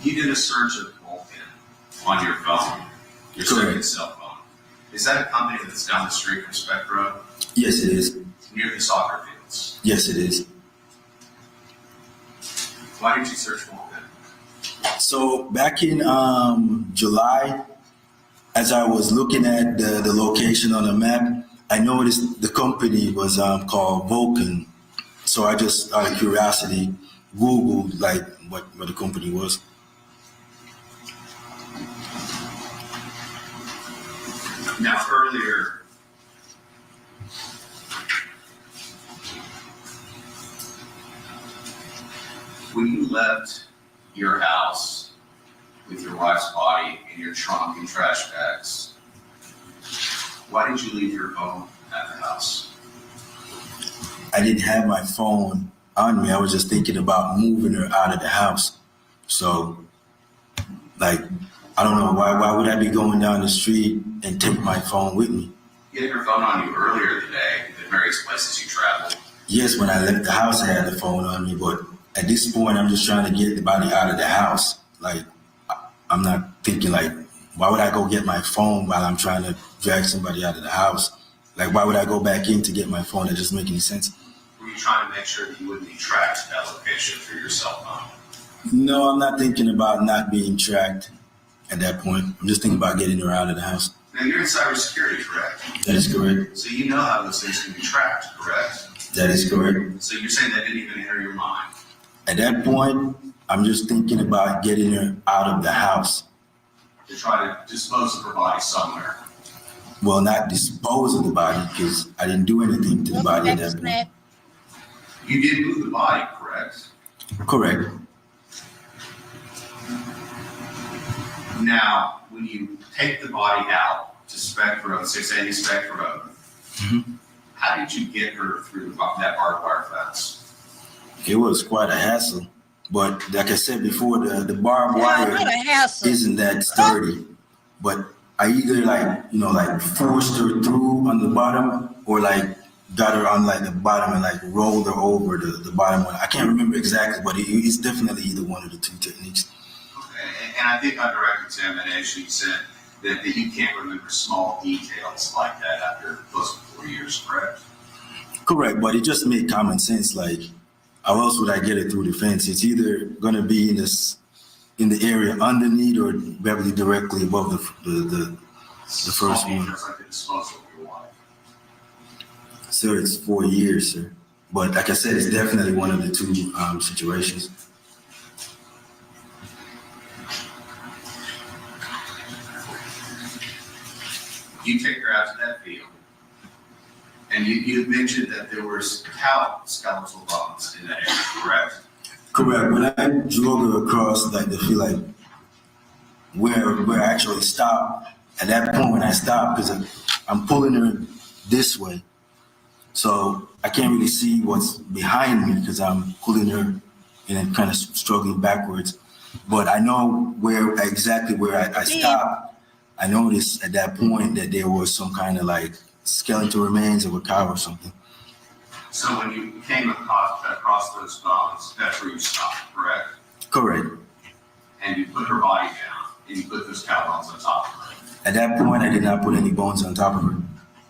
You did a search of Vulcan on your phone, your Correct. second cell phone. Is that a company that's down the street from Speck Road, Yes, it is. near the soccer fields? Yes, it is. Why did you search Vulcan? So back in July, as I was looking at the location on the map, I noticed the company was called Vulcan. So I just, out of curiosity, Googled like what the company was. Now earlier, when you left your house with your wife's body in your trunk and trash bags, why did you leave your phone at the house? I didn't have my phone on me. I was just thinking about moving her out of the house. So, like, I don't know, why would I be going down the street and take my phone with me? You had your phone on you earlier today at various places you traveled. Yes, when I left the house, I had the phone on me, but at this point, I'm just trying to get the body out of the house. Like, I'm not thinking like, why would I go get my phone while I'm trying to drag somebody out of the house? Like, why would I go back in to get my phone? That doesn't make any sense. Were you trying to make sure that you wouldn't be tracked to that location through your cell phone? No, I'm not thinking about not being tracked at that point. I'm just thinking about getting her out of the house. Now you're in cybersecurity, correct? That is correct. So you know how those things can be tracked, correct? That is correct. So you're saying that didn't even enter your mind? At that point, I'm just thinking about getting her out of the house. To try to dispose of her body somewhere. Well, not dispose of the body because I didn't do anything to the body at that point. Snap. You did move the body, correct? Correct. Now, when you take the body out to Speck Road, 680 Speck Road, how did you get her through that barbed wire fence? It was quite a hassle. But like I said before, the barbed What wire a hassle. isn't that sturdy. But I either like forced her through on the bottom or like got her on like the bottom and like rolled her over the bottom one. I can't remember exactly, but it's definitely either one of the two techniques. Okay, and I think on direct examination, you said that you can't remember small details like that after close to 4 years, correct? Correct, but it just made common sense. Like, how else would I get it through the fence? It's either gonna be in the area underneath or probably directly above the first Small one. details like the disposal of your wife. Sir, it's 4 years, sir. But like I said, it's definitely one of the two situations. You take her out to that field, and you mentioned that there were cow skeletal bones in that area, correct? Correct. When I drove her across like the field, like where I actually stopped, at that point when I stopped, because I'm pulling her this way, so I can't really see what's behind me because I'm pulling her and kind of struggling backwards. But I know exactly where I stopped. I noticed at that point that there was some kind of like skeletal remains of a cow or something. So when you came across those bones, that's where you stopped, correct? Correct. And you put her body down, and you put those cow bones on top of her. At that point, I did not put any bones on top of her.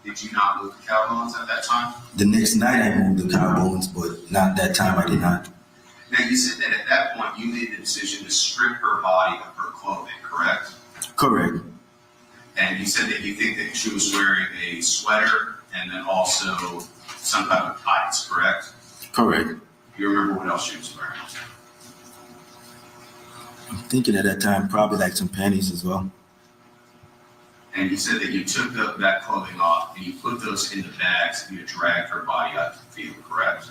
Did you not move the cow bones at that time? The next night, I moved the cow bones, but not that time. I did not. Now, Now, you said that at that point you made the decision to strip her body of her clothing, correct? Correct. And you said that you think that she was wearing a sweater and then also some type of tights, correct? Correct. You remember what else she was wearing? I'm thinking at that time, probably like some panties as well. And you said that you took that clothing off and you put those in the bags and you dragged her body out to the field, correct?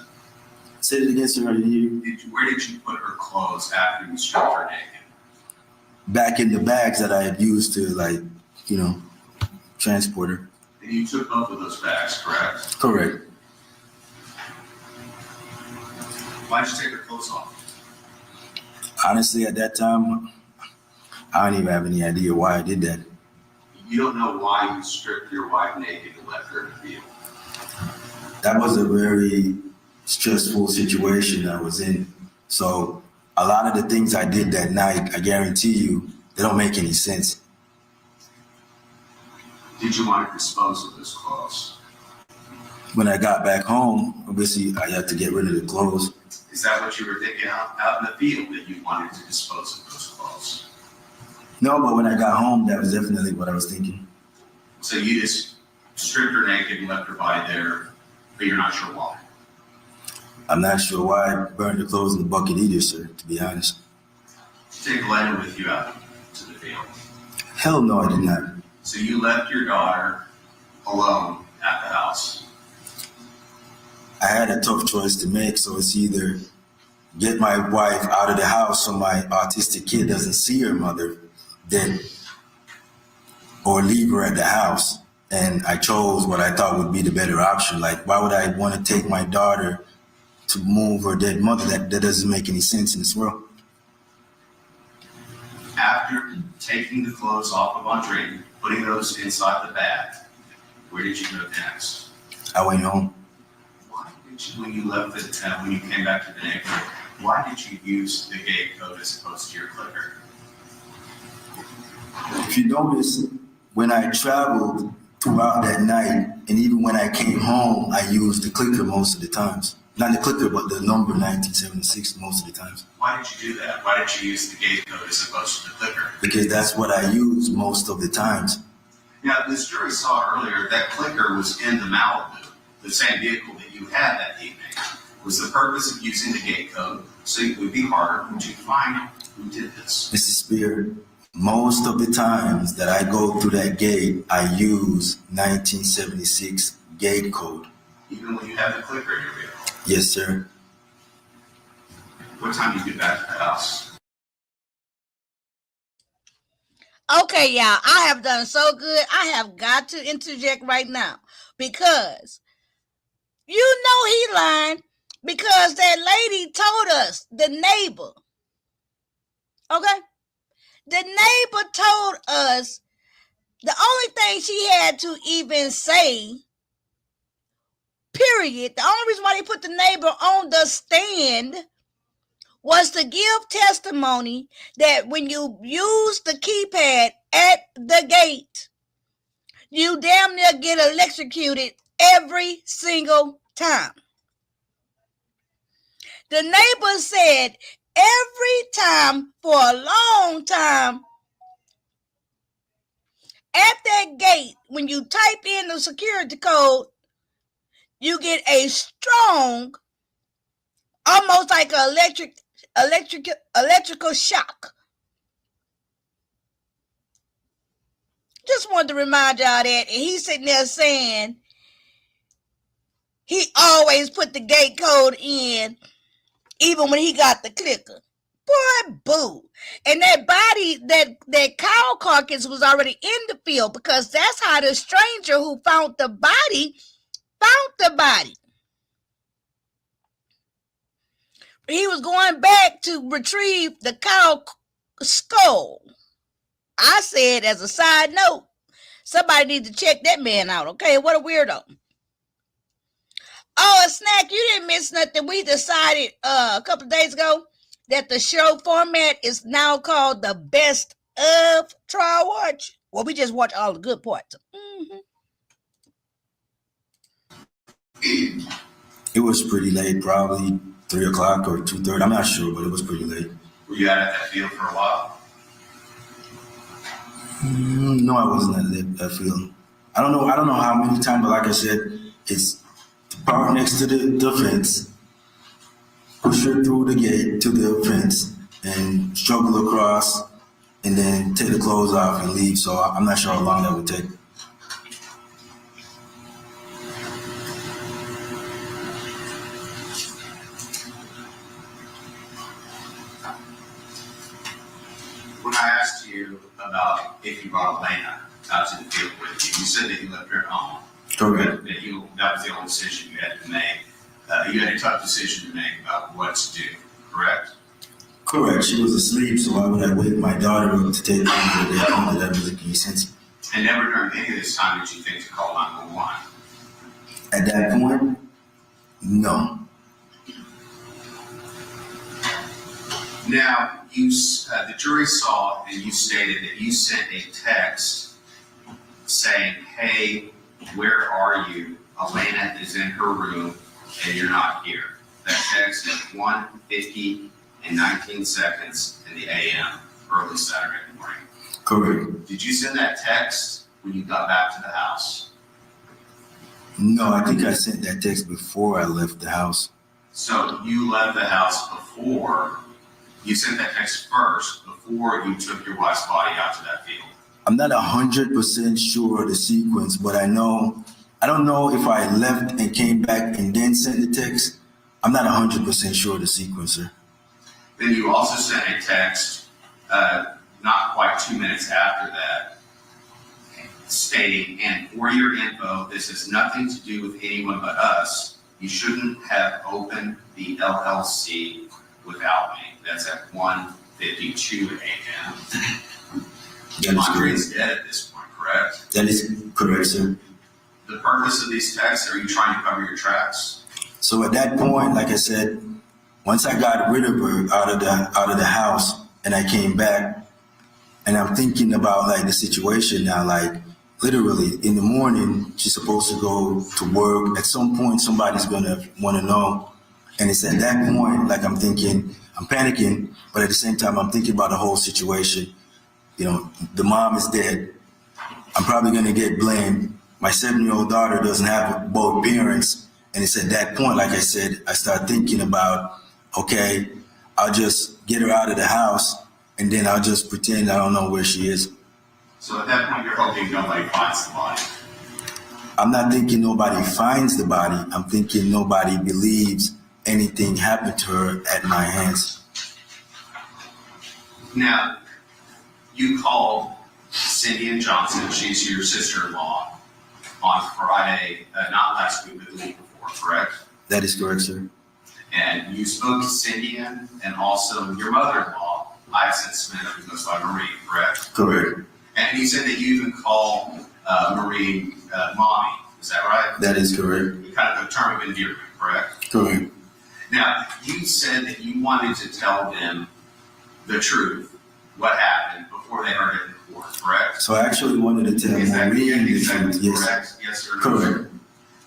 Say it again, sir. Where did you put her clothes after you stripped her naked? Back in the bags that I had used to, like, transport her. And you took both of those bags, correct? Correct. Why did you take her clothes off? Honestly, at that time, I don't even have any idea why I did that. You don't know why you stripped your wife naked and left her in the field. That was a very stressful situation I was in. So a lot of the things I did that night, I guarantee you, they don't make any sense. Did you want to dispose of those clothes? When I got back home, obviously I had to get rid of the clothes. Is that what you were thinking out in the field, that you wanted to dispose of those clothes? No, but when I got home, that was definitely what I was thinking. So you just stripped her naked and left her body there, but you're not sure why. I'm not sure why I burned the clothes in the bucket either, sir, to be honest. Take Lena with you out to the field. Hell no, I did not. So you left your daughter alone at the house. I had a tough choice to make, so it's either get my wife out of the house so my autistic kid doesn't see her mother, then, or leave her at the house. And I chose what I thought would be the better option. Like, why would I want to take my daughter to move her dead mother? That doesn't make any sense in this world. After taking the clothes off of Andre, putting those inside the bag, where did you go next? I went home. Why did you, when you left the tent, when you came back to the neighborhood, why did you use the gate code as opposed to your clicker? If you notice, when I traveled throughout that night, and even when I came home, I used the clicker most of the times. Not the clicker, but the number 1976 most of the times. Why did you do that? Why did you use the gate code as opposed to the clicker? Because that's what I use most of the times. Now, this jury saw earlier that clicker was in the Malibu, the same vehicle that you had that evening. Was the purpose of using the gate code so it would be harder to find who did this? Mrs. Spear, most of the times that I go through that gate, I use 1976 gate code. Even when you have the clicker in your vehicle? Yes, sir. What time did you get back to the house? Okay, y'all, I have done so good. I have got to interject right now because you know he lying because that lady told us, the neighbor. Okay? The neighbor told us the only thing she had to even say, period, the only reason why they put the neighbor on the stand was to give testimony that when you use the keypad at the gate, you damn near get electrocuted every single time. The neighbor said every time for a long time at that gate, when you type in the security code, you get a strong, almost like an electrical shock. Just wanted to remind y'all that. And he's sitting there saying he always put the gate code in, even when he got the clicker. Boy, boo. And that body, that cow carcass was already in the field because that's how the stranger who found the body found the body. He was going back to retrieve the cow skull. I said, as a side note, somebody needs to check that man out, okay? What a weirdo. Oh, a snack, you didn't miss nothing. We decided a couple of days ago that the show format is now called the Best of Trial Watch. Well, we just watch all the good parts. It was pretty late, probably 3 o'clock or 2:30. I'm not sure, but it was pretty late. Were you out at that field for a while? No, I wasn't at that field. I don't know how many times, but like I said, it's the part next to the fence, push her through the gate to the fence, and struggle across, and then take the clothes off and leave. So I'm not sure how long that would take. When I asked you about if you brought Elena out to the field with you, you said that you left her at home. Correct. That was the only decision you had to make. You had a tough decision to make about what to do, correct? Correct. She was asleep, so why would I wake my daughter up to take her to the home? That doesn't make any sense. And never during any of this time did you think to call 911. At that point, no. Now, the jury saw and you stated that you sent a text saying, "Hey, where are you? Elena is in her room and you're not here." That text at 1:50 and 19 seconds in the AM, early Saturday morning. Correct. Did you send that text when you got back to the house? No, I think I sent that text before I left the house. So you left the house before, you sent that text first before you took your wife's body out to that field. I'm not 100% sure of the sequence, but I don't know if I left and came back and then sent the text. I'm not 100% sure of the sequence, sir. Then you also sent a text, not quite 2 minutes after that, stating, "And for your info, this has nothing to do with anyone but us. You shouldn't have opened the LLC without me." That's at 1:52 a.m. That is Andre correct. is dead at this point, correct? That is correct, sir. The purpose of these texts, are you trying to cover your tracks? So at that point, like I said, once I got rid of her out of the house and I came back, and I'm thinking about like the situation now, like literally in the morning, she's supposed to go to work. At some point, somebody's gonna want to know. And it's at that point, like I'm thinking, I'm panicking, but at the same time, I'm thinking about the whole situation. You know, the mom is dead. I'm probably gonna get blamed. My 7-year-old daughter doesn't have both parents. And it's at that point, like I said, I start thinking about, okay, I'll just get her out of the house and then I'll just pretend I don't know where she is. So at that point, you're hoping nobody finds the body. I'm not thinking nobody finds the body. I'm thinking nobody believes anything happened to her at my hands. Now, you called Cindy and Johnson, she's your sister-in-law, on Friday, not last week, but the week before, correct? That is correct, sir. And you spoke to Cindy and also your mother-in-law, Hyacinth Smith, who goes by Marie, correct? Correct. And you said that you even called Marie mommy, is that right? That is correct. Kind of a term of endearment, correct? Correct. Now, you said that you wanted to tell them the truth, what happened, before they heard it in court, correct? So I actually wanted to tell Is that Maureen the truth. Yes. correct? Yes or no? Correct.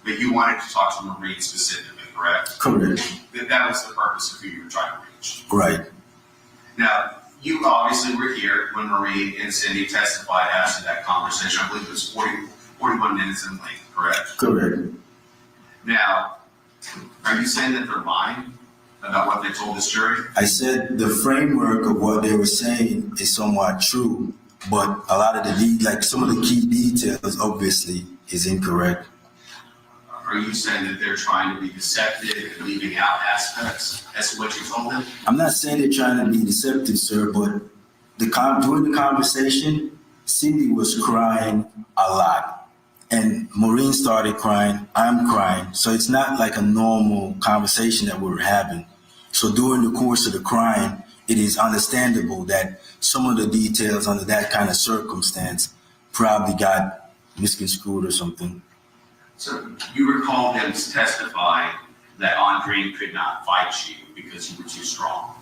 But you wanted to talk to Maureen specifically, correct? Correct. That was the purpose of who you were trying to reach. Right. Now, you obviously were here when Marie and Cindy testified after that conversation. I believe it was 41 minutes in length, correct? Correct. Now, are you saying that they're lying about what they told this jury? I said the framework of what they were saying is somewhat true, but a lot of some of the key details obviously is incorrect. Are you saying that they're trying to be deceptive and leaving out aspects as to what you told them? I'm not saying they're trying to be deceptive, sir, but during the conversation, Cindy was crying a lot. And Maureen started crying, I'm crying. So it's not like a normal conversation that we were having. So during the course of the crying, it is understandable that some of the details under that kind of circumstance probably got misconstrued or something. So you recall them testifying that Andre could not fight you because you were too strong.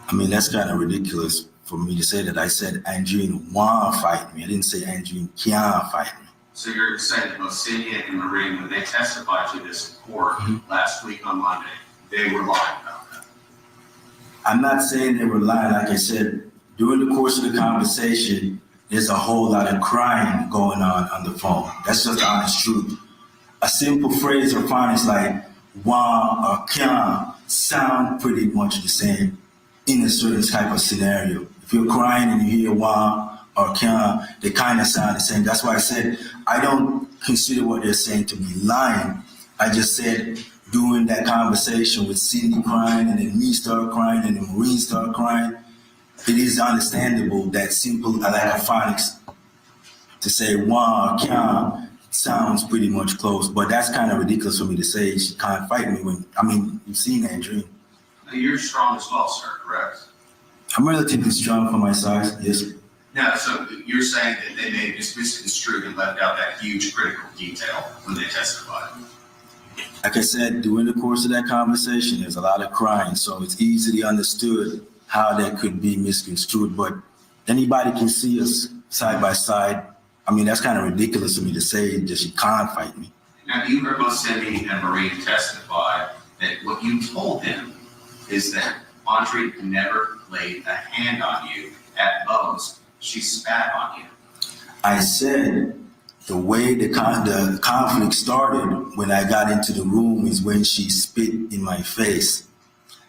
I mean, that's kind of ridiculous for me to say that. I said Andreen want to fight me. I didn't say Andreen can fight me. So you're saying that both Cindy and Marie, when they testified to this in court last week on Monday, they were lying about that. I'm not saying they were lying. Like I said, during the course of the conversation, there's a whole lot of crying going on the phone. That's just the honest truth. A simple phrase or phonics like wah or kya sound pretty much the same in a certain type of scenario. If you're crying and you hear wah or kya, they kind of sound the same. That's why I said I don't consider what they're saying to be lying. I just said during that conversation with Cindy crying and then me start crying and then Maureen start crying, it is understandable that simple like a phonics to say wah or kya sounds pretty much close, but that's kind of ridiculous for me to say she can't fight me when, I mean, you've seen that dream. Now, you're strong as well, sir, correct? I'm relatively strong for my size, yes. Now, so you're saying that they may have just misconstrued and left out that huge critical detail when they testified. Like I said, during the course of that conversation, there's a lot of crying, so it's easily understood how that could be misconstrued, but anybody can see us side by side. I mean, that's kind of ridiculous for me to say that she can't fight me. Now, you heard both Cindy and Maureen testify that what you told them is that Andre never laid a hand on you. At most, she spat on you. I said the way the conflict started when I got into the room is when she spit in my face.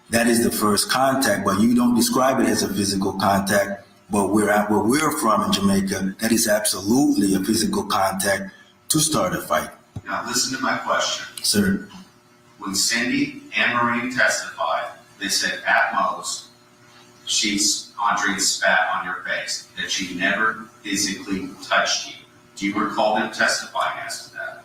That is the first contact, but you don't describe it as a physical contact. But where we're from in Jamaica, that is absolutely a physical contact to start a fight. Now, listen to my question. Sir, When Cindy and Maureen testified, they said at most, Andre spat on your face, that she never physically touched you. Do you recall them testifying as to that?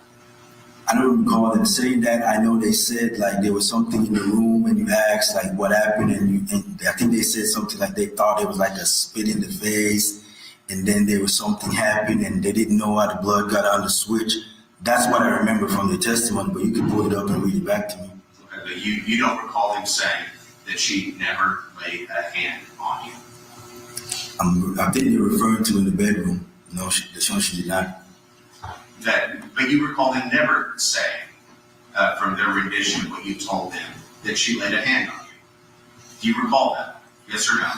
I don't recall them saying that. I know they said like there was something in the room and you asked like what happened and I think they said something like they thought it was like a spit in the face and then there was something happened and they didn't know how the blood got on the switch. That's what I remember from the testimony, but you can pull it up and read it back to me. Okay, but you don't recall them saying that she never laid a hand on you? I think you're referring to in the bedroom. No, she did not. But you recall them never saying, from their rendition, what you told them, that she laid a hand on you. Do you recall that? Yes or no?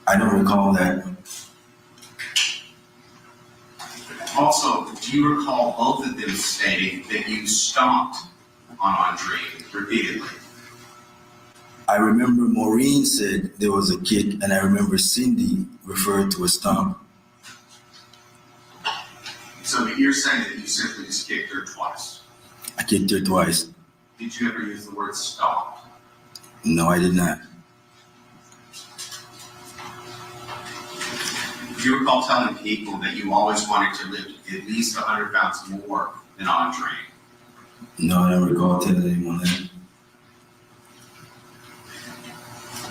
I don't recall that. Also, do you recall both of them stating that you stomped on Andre repeatedly? I remember Maureen said there was a kick, and I remember Cindy referred to a stomp. So you're saying that you simply just kicked her twice. I kicked her twice. Did you ever use the word stomp? No, I did not. Do you recall telling people that you always wanted to lift at least 100 pounds more than Andre? No, I don't recall telling anyone that.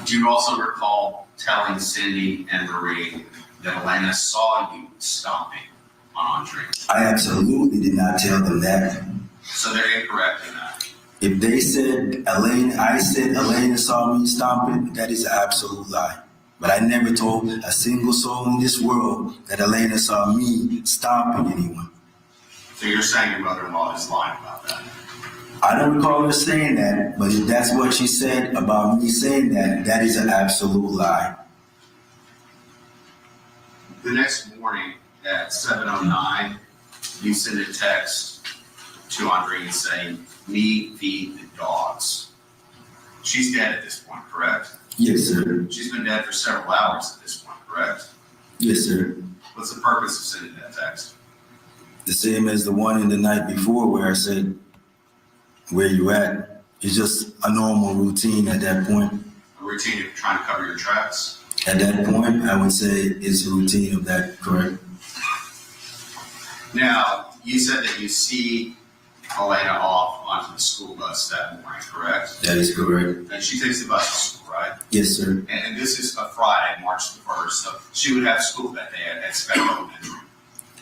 Do you also recall telling Cindy and Marie that Elena saw you stomping on Andre? I absolutely did not tell them that. So they're incorrect in that. If they said Elena saw me stomping, that is an absolute lie. But I never told a single soul in this world that Elena saw me stomping anyone. So you're saying your mother-in-law is lying about that? I don't recall her saying that, but if that's what she said about me saying that, that is an absolute lie. The next morning at 7:09, you send a text to Andre saying, "Me feed the dogs." She's dead at this point, correct? Yes, sir. She's been dead for several hours at this point, correct? Yes, sir. What's the purpose of sending that text? The same as the one in the night before where I said, "Where you at?" It's just a normal routine at that point. A routine of trying to cover your tracks? At that point, I would say it's a routine of that, correct? Now, you said that you see Elena off onto the school bus that morning, correct? That is correct. And she takes the bus to school, right? Yes, sir. And this is a Friday, March the 1st, so she would have school that day at Speck Elementary.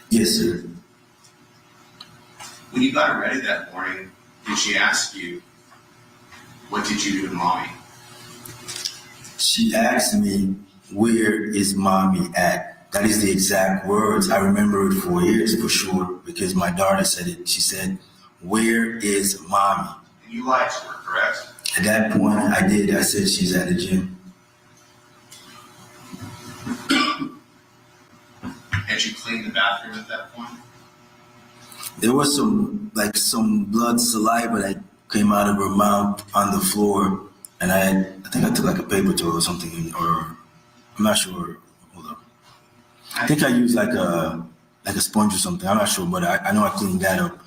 Yes, sir. When you got her ready that morning, did she ask you, "What did you do to mommy?" She asked me, "Where is mommy at?" That is the exact words. I remember it for years for sure because my daughter said it. She said, "Where is mommy?" And you lied to her, correct? At that point, I did. I said she's at the gym. Had you cleaned the bathroom at that point? There was some blood saliva that came out of her mouth on the floor, and I think I took like a paper towel or something, or I'm not sure. Hold up. I think I used like a sponge or something. I'm not sure, but I know I cleaned that up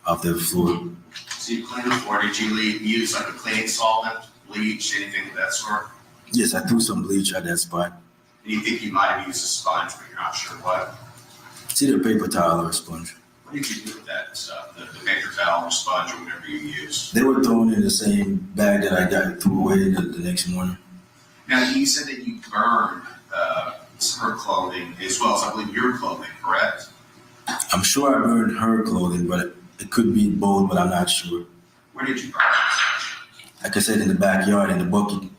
off the floor. So you cleaned the floor. Did you use like a cleaning solvent, bleach, anything of that sort? Yes, I threw some bleach at that spot. And you think you might have used a sponge, but you're not sure what. It's either a paper towel or a sponge. What did you do with that stuff? The paper towel or sponge or whatever you used? They were thrown in the same bag that I got threw away the next morning. Now, you said that you burned her clothing as well as, I believe, your clothing, correct? I'm sure I burned her clothing, but it could be both, but I'm not sure. Where did you burn it? Like I said, in the backyard, in the bucket.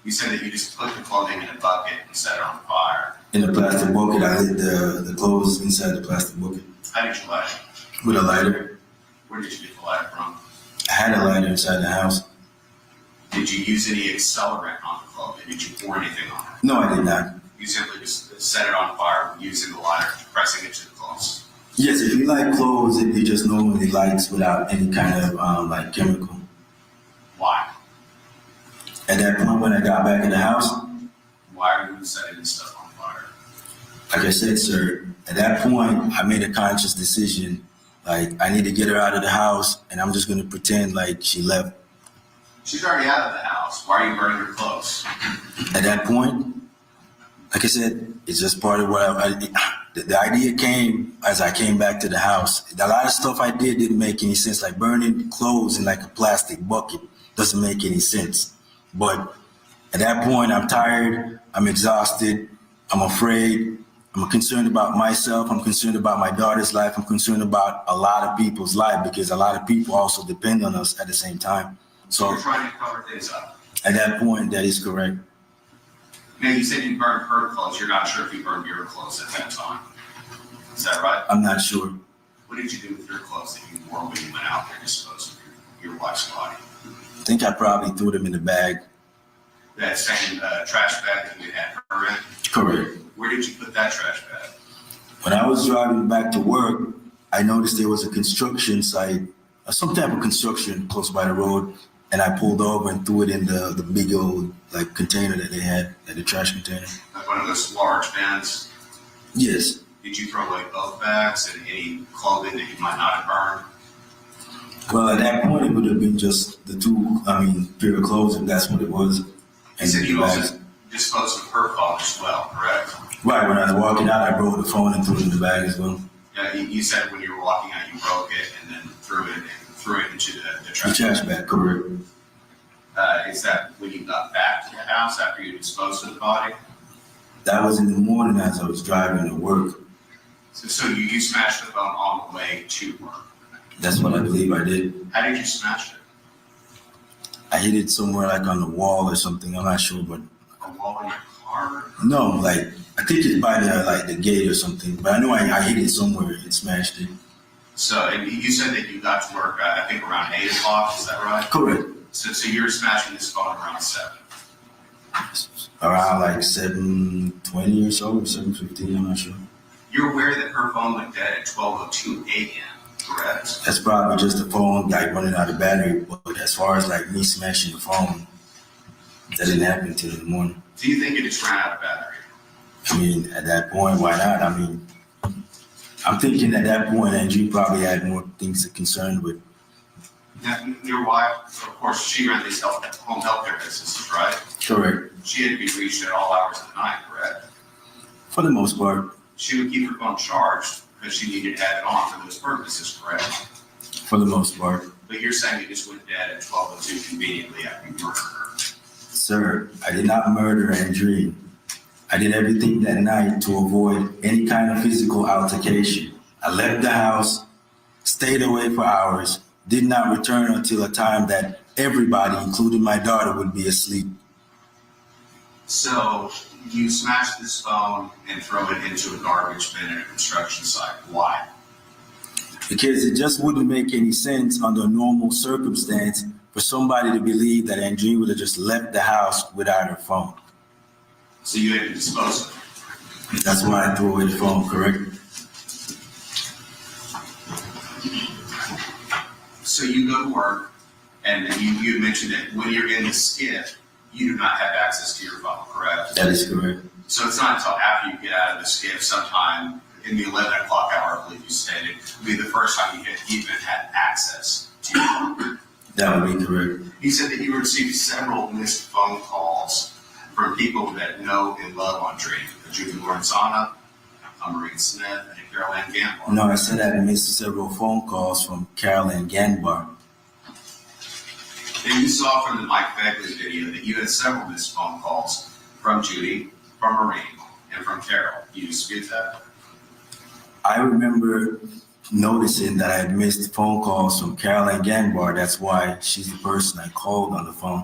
You said that you just put the clothing in a bucket and set it on fire. In the plastic bucket, I lit the clothes inside the plastic bucket How did you light it? with a lighter. Where did you get the lighter from? I had a lighter inside the house. Did you use any accelerant on the clothing? Did you pour anything on it? No, I did not. You simply just set it on fire using the lighter, pressing it to the clothes. Yes, if you light clothes, it just normally lights without any kind of like chemical. Why? At that point, when I got back in the house, Why are you setting this stuff on fire? like I said, sir, at that point, I made a conscious decision. Like, I need to get her out of the house, and I'm just going to pretend like she left. She's already out of the house. Why are you burning her clothes? At that point, like I said, it's just part of what the idea came as I came back to the house. A lot of stuff I didn't make any sense, like burning clothes in like a plastic bucket doesn't make any sense. But at that point, I'm tired, I'm exhausted, I'm afraid, I'm concerned about myself, I'm concerned about my daughter's life, I'm concerned about a lot of people's life because a lot of people also depend on us at the same time. So You're trying to cover things up. at that point, that is correct. Now, you said you burned her clothes. You're not sure if you burned your clothes at that time. Is that right? I'm not sure. What did you do with your clothes that you wore when you went out there to dispose of your wife's body? I think I probably threw them in the bag. That same trash bag that you had her in? Correct. Where did you put that trash bag? When I was driving back to work, I noticed there was a construction site, some type of construction close by the road, and I pulled over and threw it in the big old like container that they had, like the trash container. Like one of those large bins? Yes. Did you throw away both bags and any clothing that you might not have burned? Well, at that point, it would have been just the two, pair of clothes, if that's what it was. You said you also disposed of her phone as well, correct? Right, when I was walking out, I broke the phone and threw it in the bag as well. Yeah, you said when you were walking out, you broke it and then threw it into the The trash. trash bag, correct. Is that when you got back to the house after you disposed of the body? That was in the morning as I was driving to work. So you smashed the phone on the way to work. That's what I believe I did. How did you smash it? I hit it somewhere like on the wall or something. I'm not sure, but A wall in your car? no, like I think it's by the gate or something. But I know I hit it somewhere and smashed it. So, and you said that you got to work, I think around 8 o'clock, is that right? Correct. So you were smashing this phone around 7. Around like 7:20 or so, or 7:15. I'm not sure. You're aware that her phone went dead at 12:02 a.m., correct? That's probably just the phone like running out of battery. But as far as like me smashing the phone, that didn't happen till in the morning. Do you think it just ran out of battery? I mean, at that point, why not? I mean, I'm thinking at that point, Andrew probably had more things to concern with. Now, your wife, of course, she ran these home healthcare businesses, right? Correct. She had to be reached at all hours of the night, correct? For the most part. She would keep her phone charged because she needed to have it on for those purposes, correct? For the most part. But you're saying it just went dead at 12:02 conveniently after you murdered her. Sir, I did not murder Andreen. I did everything that night to avoid any kind of physical altercation. I left the house, stayed away for hours, did not return until a time that everybody, including my daughter, would be asleep. So you smash this phone and throw it into a garbage bin at a construction site. Why? Because it just wouldn't make any sense under a normal circumstance for somebody to believe that Andrea would have just left the house without her phone. So you had to dispose of it. That's why I threw away the phone, correct? So you go to work, and you mentioned that when you're in the skiff, you do not have access to your phone, correct? That is correct. So it's not until after you get out of the skiff, sometime in the 11 o'clock hour, I believe you stated, would be the first time you had even had access to your phone. That would be correct. You said that you received several missed phone calls from people that know and love Andrea, Judy Lorenzana, Maureen Smith, and Caroline Gamble. No, I said I missed several phone calls from Carolyn Ganbar. And you saw from the Mike Begley video that you had several missed phone calls from Judy, from Maureen, and from Carol. Do you dispute that? I remember noticing that I had missed phone calls from Carolyn Ganbar. That's why she's the person I called on the phone.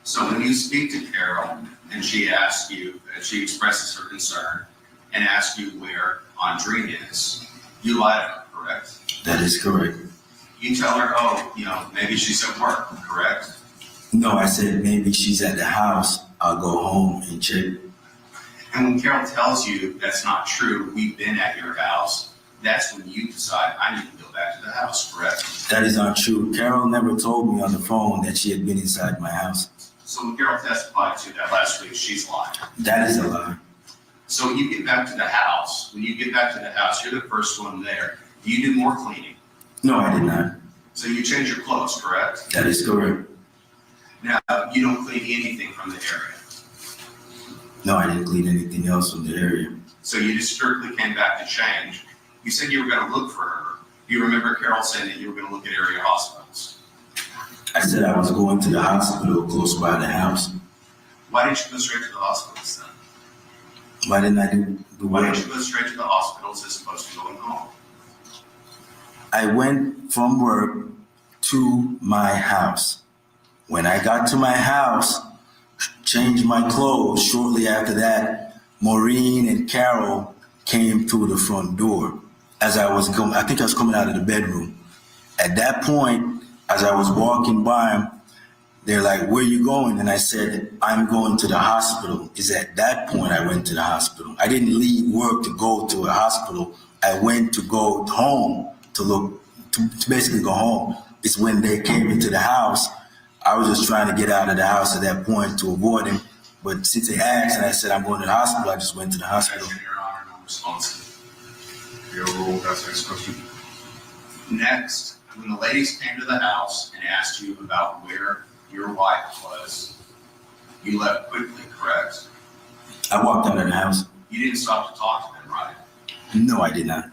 So when you speak to Carol and she asks you, she expresses her concern and asks you where Andrea is, you lie to her, correct? That is correct. You tell her, oh, maybe she's at work, correct? No, I said maybe she's at the house. I'll go home and check. And when Carol tells you that's not true, we've been at your house, that's when you decide, I need to go back to the house, correct? That is not true. Carol never told me on the phone that she had been inside my house. So when Carol testified to that last week, she's lying. That is a lie. So when you get back to the house, you're the first one there. Do you do more cleaning? No, I did not. So you change your clothes, correct? That is correct. Now, you don't clean anything from the area. No, I didn't clean anything else from the area. So you just strictly came back to change. You said you were going to look for her. Do you remember Carol saying that you were going to look at area hospitals? I said I was going to the hospital close by the house. Why didn't you go straight to the hospitals then? Why didn't I do Why what? didn't you go straight to the hospitals as opposed to going home? I went from work to my house. When I got to my house, changed my clothes, shortly after that, Maureen and Carol came through the front door. As I was I think I was coming out of the bedroom. At that point, as I was walking by them, they're like, where you going? And I said, I'm going to the hospital. Is at that point I went to the hospital. I didn't leave work to go to a hospital. I went to go home to basically go home. It's when they came into the house. I was just trying to get out of the house at that point to avoid him. But since they asked and I said I'm going to the hospital, I just went to the hospital. Objection, Your Honor, no response. The overrule, that's the next question. Next, when the ladies came to the house and asked you about where your wife was, you left quickly, correct? I walked out of the house. You didn't stop to talk to them, right? No, I did not.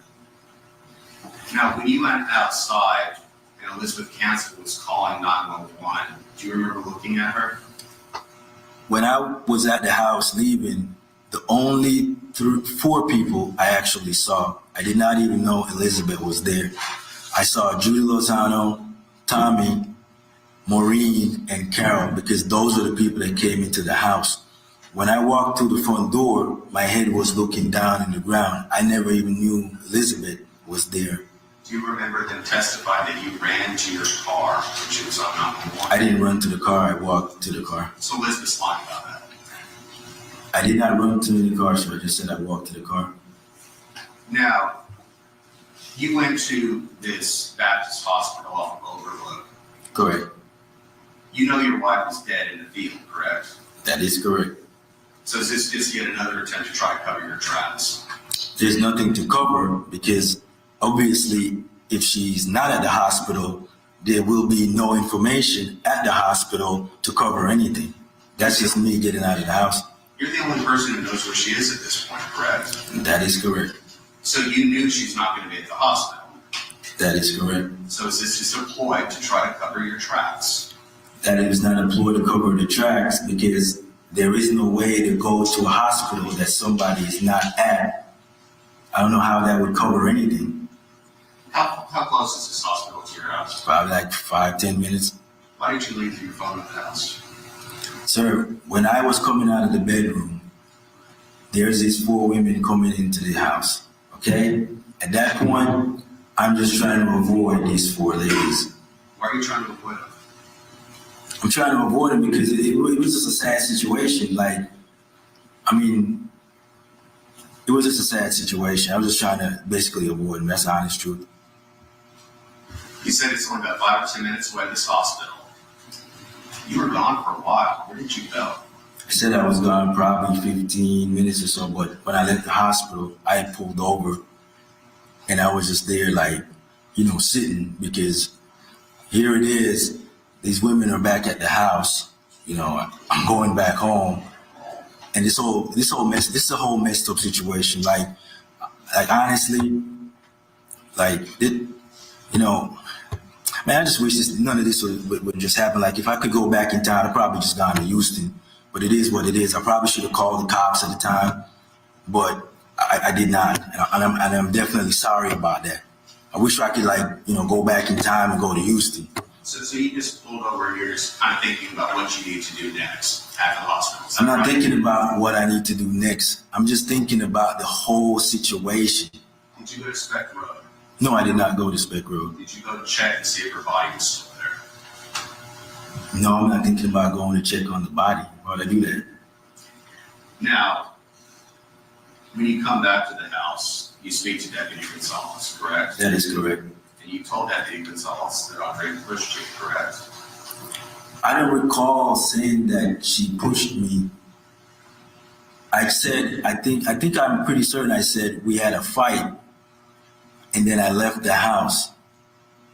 Now, when you went outside and Elizabeth Cancel was calling 911, do you remember looking at her? When I was at the house leaving, the only 4 people I actually saw, I did not even know Elizabeth was there. I saw Judy Lozano, Tommy, Maureen, and Carol, because those were the people that came into the house. When I walked through the front door, my head was looking down in the ground. I never even knew Elizabeth was there. Do you remember them testifying that you ran to your car when she was on 911? I didn't run to the car, I walked to the car. So Elizabeth's lying about that. I did not run to the car, so I just said I walked to the car. Now, you went to this Baptist hospital off of Overlook. Correct. You know your wife was dead in the field, correct? That is correct. So is this just yet another attempt to try to cover your tracks? There's nothing to cover because obviously if she's not at the hospital, there will be no information at the hospital to cover anything. That's just me getting out of the house. You're the only person who knows where she is at this point, correct? That is correct. So you knew she's not going to be at the hospital. That is correct. So is this just a ploy to try to cover your tracks? That is not a ploy to cover the tracks because there is no way to go to a hospital that somebody is not at. I don't know how that would cover anything. How close is this hospital to your house? Probably like 5-10 minutes. Why did you leave your phone at the house? Sir, when I was coming out of the bedroom, there's these 4 women coming into the house, okay? At that point, I'm just trying to avoid these 4 ladies Why are you trying to avoid them? I'm trying to avoid it because it was just a sad situation. Like, I mean, it was just a sad situation. I was just trying to basically avoid him. That's the honest truth. You said it's only about 5 or 10 minutes away from this hospital. You were gone for a while. Where did you go? I said I was gone probably 15 minutes or so, but when I left the hospital, I had pulled over and I was just there like, sitting because here it is. These women are back at the house. I'm going back home. And this is a whole messed up situation. Like honestly, man, I just wish none of this would just happen. Like if I could go back in time, I'd probably just gone to Houston. But it is what it is. I probably should have called the cops at the time, but I did not, and I'm definitely sorry about that. I wish I could go back in time and go to Houston. So you just pulled over and you're just kind of thinking about what you need to do next at the hospital. I'm not thinking about what I need to do next. I'm just thinking about the whole situation. Did you go to Speck Road? No, I did not go to Speck Road. Did you go to check to see if her body was still there? No, I'm not thinking about going to check on the body. Why would I do that? Now, when you come back to the house, you speak to Deputy Gonzalez, correct? That is correct. And you told Deputy Gonzalez that Andre pushed you, correct? I don't recall saying that she pushed me. I think I'm pretty certain I said we had a fight and then I left the house.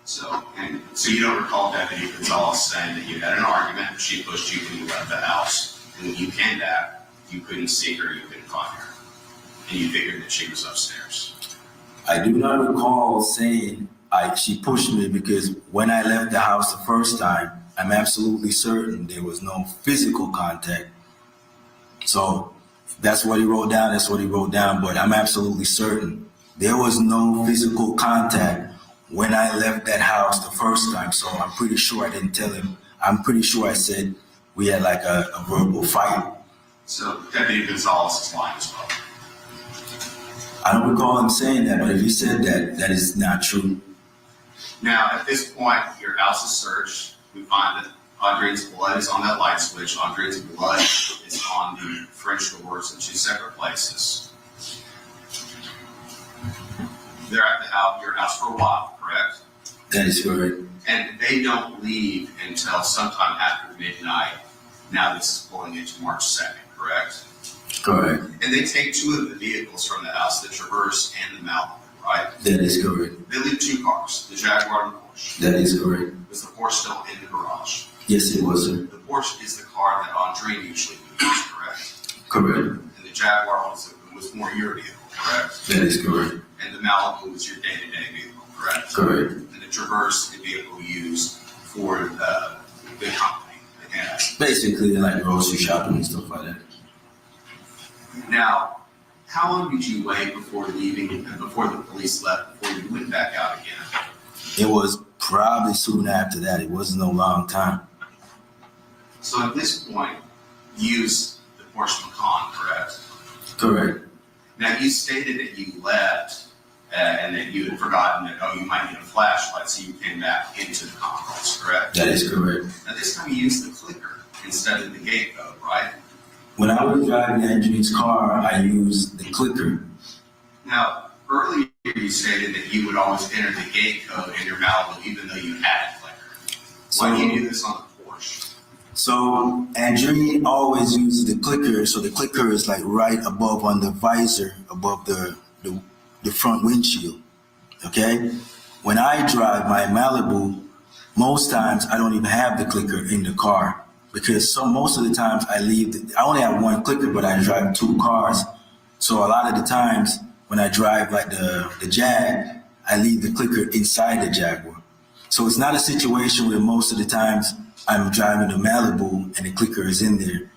So you don't recall Deputy Gonzalez saying that you had an argument, she pushed you when you left the house, and when you came back, you couldn't see her, you couldn't find her, and you figured that she was upstairs. I do not recall saying she pushed me because when I left the house the first time, I'm absolutely certain there was no physical contact. So if that's what he wrote down, that's what he wrote down, but I'm absolutely certain there was no physical contact when I left that house the first time. So I'm pretty sure I didn't tell him. I'm pretty sure I said we had like a verbal fight. So Deputy Gonzalez is lying as well. I don't recall him saying that, but if he said that, that is not true. Now, at this point, your house is searched. We find that Andre's blood is on that light switch. Andre's blood is on the French doors in 2 separate places. They're at your house for a while, correct? That is correct. And they don't leave until sometime after midnight. Now this is pulling into March 2nd, correct? Correct. And they take 2 of the vehicles from the house, the Traverse and the Malibu, right? That is correct. They leave 2 cars, the Jaguar and the Porsche. That is correct. Was the Porsche still in the garage? Yes, it was, sir. The Porsche is the car that Andre usually uses, correct? Correct. And the Jaguar was more your vehicle, correct? That is correct. And the Malibu was your day-to-day vehicle, correct? Correct. And the Traverse, the vehicle used for the company. And Basically, like grocery shopping and stuff like that. now, how long did you wait before leaving and before the police left, before you went back out again? It was probably soon after that. It wasn't no long time. So at this point, you used the Porsche Macan, correct? Correct. Now, you stated that you left and that you had forgotten that, you might need a flashlight, so you came back into the complex, correct? That is correct. Now, this time you used the clicker instead of the gate code, right? When I was driving Andrew's car, I used the clicker. Now, earlier you stated that you would always enter the gate code in your Malibu even though you had a clicker. Why do you do this on the Porsche? So Andrew always uses the clicker. So the clicker is like right above on the visor, above the front windshield. Okay. When I drive my Malibu, most times I don't even have the clicker in the car because most of the times I only have one clicker, but I drive 2 cars. So a lot of the times when I drive like the Jag, I leave the clicker inside the Jaguar. So it's not a situation where most of the times I'm driving the Malibu and the clicker is in there.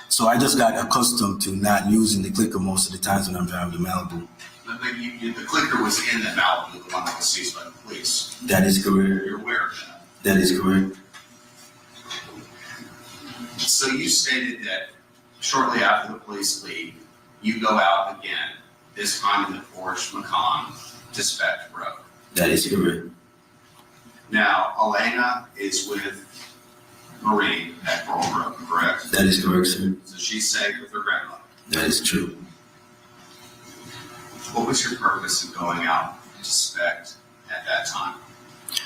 So I just got accustomed to not using the clicker most of the times when I'm driving the Malibu. But the clicker was in the Malibu, the one that was seized by the police. That is correct. You're aware of that. That is correct. So you stated that shortly after the police leave, you go out again, this time in the Porsche Macan, to Speck Road. That is correct. Now, Elena is with Marie at Coral Grove, correct? That is correct, sir. So she's safe with her grandmother. That is true. What was your purpose of going out to SPECT at that time?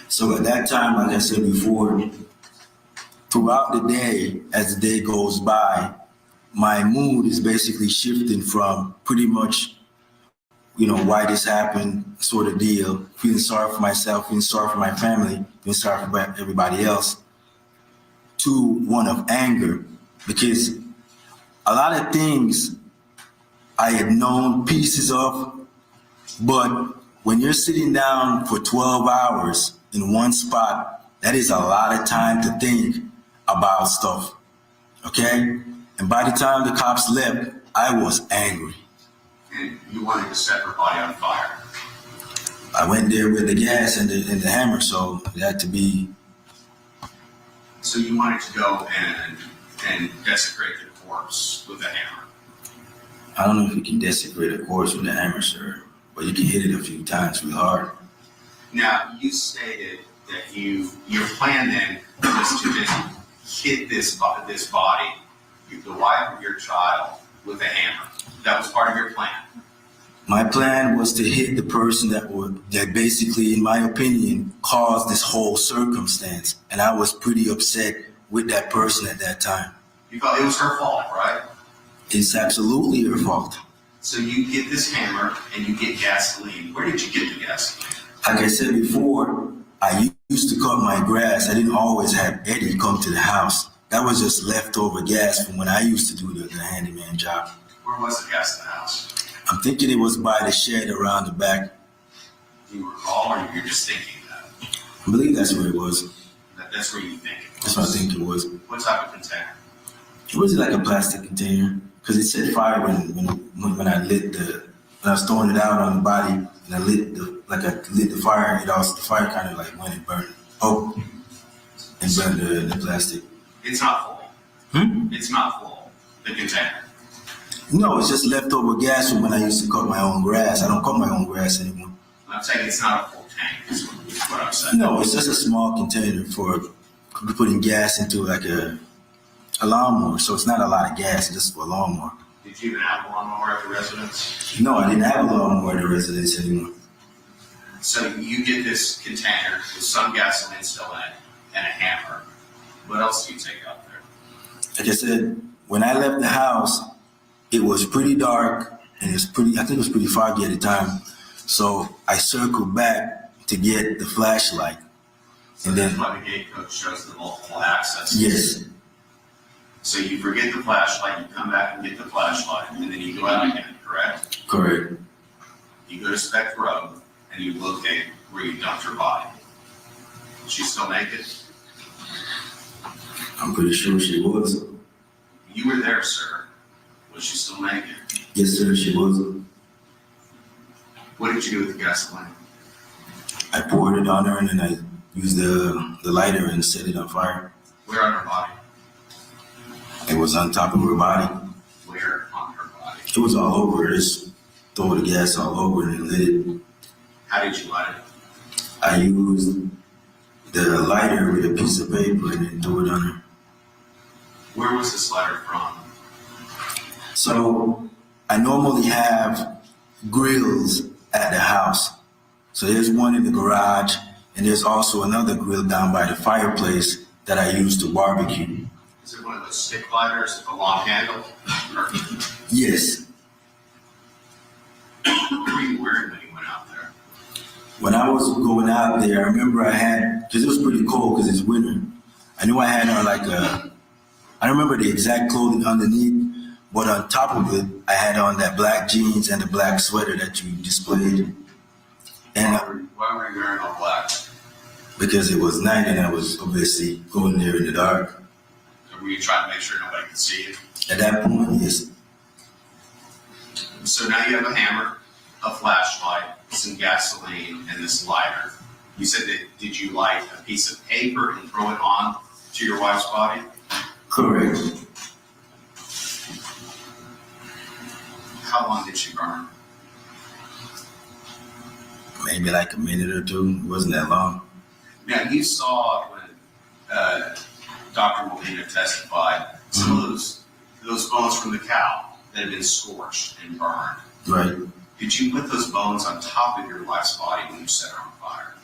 So at that time, like I said before, throughout the day, as the day goes by, my mood is basically shifting from pretty much, why this happened sort of deal, feeling sorry for myself, feeling sorry for my family, feeling sorry for everybody else, to one of anger, because a lot of things I had known pieces of, but when you're sitting down for 12 hours in one spot, that is a lot of time to think about stuff, okay? And by the time the cops left, I was angry. And you wanted to set her body on fire. I went there with the gas and the hammer, so it had to be. So you wanted to go and desecrate the corpse with a hammer. I don't know if you can desecrate a corpse with a hammer, sir, but you can hit it a few times really hard. Now, you stated that your plan then was to just hit this body, the wife of your child, with a hammer. That was part of your plan. My plan was to hit the person that basically, in my opinion, caused this whole circumstance. And I was pretty upset with that person at that time. You thought it was her fault, right? It's absolutely her fault. So you get this hammer and you get gasoline. Where did you get the gasoline? Like I said before, I used to cut my grass. I didn't always have Eddie come to the house. That was just leftover gas from when I used to do the handyman job. Where was the gas in the house? I'm thinking it was by the shed around the back. Do you recall, or you're just thinking that? I believe that's where it was. That's where you think it was? That's what I think it was. What type of container? It was like a plastic container because it set fire when I lit when I was throwing it out on the body and I lit the fire. The fire kind of like went and burned. Oh, and burned the plastic. It's not full. It's not full. The container. No, it's just leftover gas from when I used to cut my own grass. I don't cut my own grass anymore. I'm saying it's not a full tank, is what I'm saying. No, it's just a small container for putting gas into like a lawnmower. So it's not a lot of gas, it's just for a lawnmower. Did you even have a lawnmower at the residence? No, I didn't have a lawnmower at the residence anymore. So you get this container with some gasoline still in it and a hammer. What else do you take out there? Like I said, when I left the house, it was pretty dark and I think it was pretty foggy at the time. So I circled back to get the flashlight. So that's why the gate code shows the multiple accesses. Yes, So you forget the flashlight, you come back and get the flashlight, and then you go out again, correct? correct. You go to Spec Road and you locate where you dumped her body. She's still naked? I'm pretty sure she was. You were there, sir. Was she still naked? Yes, sir, she was. What did you do with the gasoline? I poured it on her and then I used the lighter and set it on fire. Where on her body? It was on top of her body. Where on her body? It was all over. Just throw the gas all over and lit it. How did you light it? I used the lighter with a piece of paper and then threw it on her. Where was this lighter from? So I normally have grills at the house. So there's one in the garage and there's also another grill down by the fireplace that I use to barbecue. Is it one of those stick lighters with a long handle? Yes. What were you wearing when you went out there? When I was going out there, I remember because it was pretty cold because it's winter. I knew I had on I don't remember the exact clothing underneath, but on top of it, I had on that black jeans and the black sweater that you displayed. And Why were you wearing all black? because it was night and I was obviously going there in the dark. Or were you trying to make sure nobody could see you? At that point, yes. So now you have a hammer, a flashlight, some gasoline, and this lighter. You said that, did you light a piece of paper and throw it on to your wife's body? Correct. How long did she burn? Maybe like a minute or two. It wasn't that long. Now you saw when Dr. Molina testified, some of those bones from the cow that had been scorched and burned. Right. Did you put those bones on top of your wife's body when you set her on fire?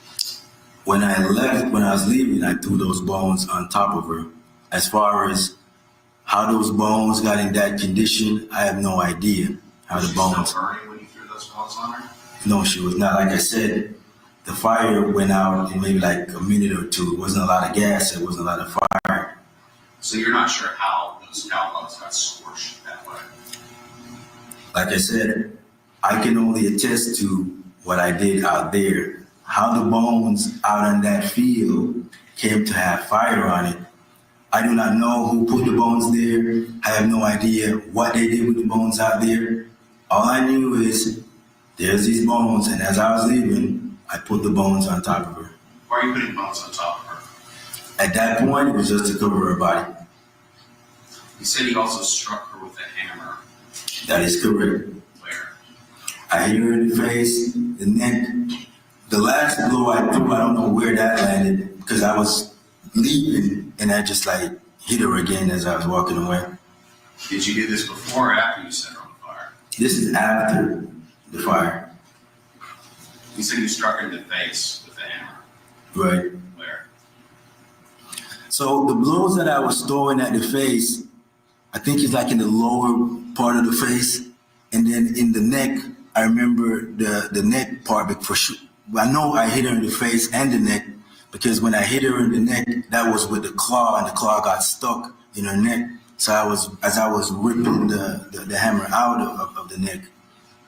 When I was leaving, I threw those bones on top of her. As far as how those bones got in that condition, I have no idea how Was the she bones. still burning when you threw those bones on her? No, she was not. Like I said, the fire went out in maybe like a minute or two. It wasn't a lot of gas. It wasn't a lot of fire. So you're not sure how those cow bones got scorched that way? Like I said, I can only attest to what I did out there. How the bones out on that field came to have fire on it, I do not know who put the bones there. I have no idea what they did with the bones out there. All I knew is there's these bones, and as I was leaving, I put the bones on top of her. Why are you putting bones on top of her? At that point, it was just to cover her body. You said you also struck her with a hammer. That is correct. Where? I hit her in the face, the neck. The last blow I threw, I don't know where that landed because I was leaving and I just like hit her again as I was walking away. Did you do this before or after you set her on fire? This is after the fire. You said you struck her in the face with a hammer. Right. Where? So the blows that I was throwing at the face, I think it's like in the lower part of the face. And then in the neck, I remember the neck part, but for sure, I know I hit her in the face and the neck because when I hit her in the neck, that was with the claw and the claw got stuck in her neck. So as I was ripping the hammer out of the neck.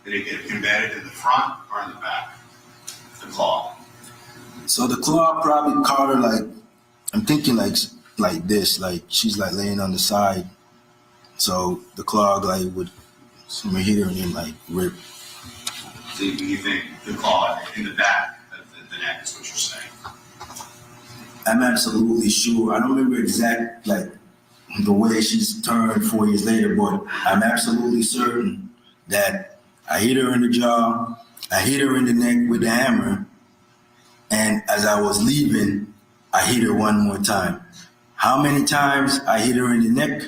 Did it get embedded in the front or in the back? The claw. So the claw probably caught her like, I'm thinking like this, like she's like laying on the side. So the claw like would hit her and then like rip. So you think the claw in the back of the neck is what you're saying? I'm absolutely sure. I don't remember exact like the way she's turned 4 years later, but I'm absolutely certain that I hit her in the jaw, I hit her in the neck with the hammer, and as I was leaving, I hit her one more time. How many times I hit her in the neck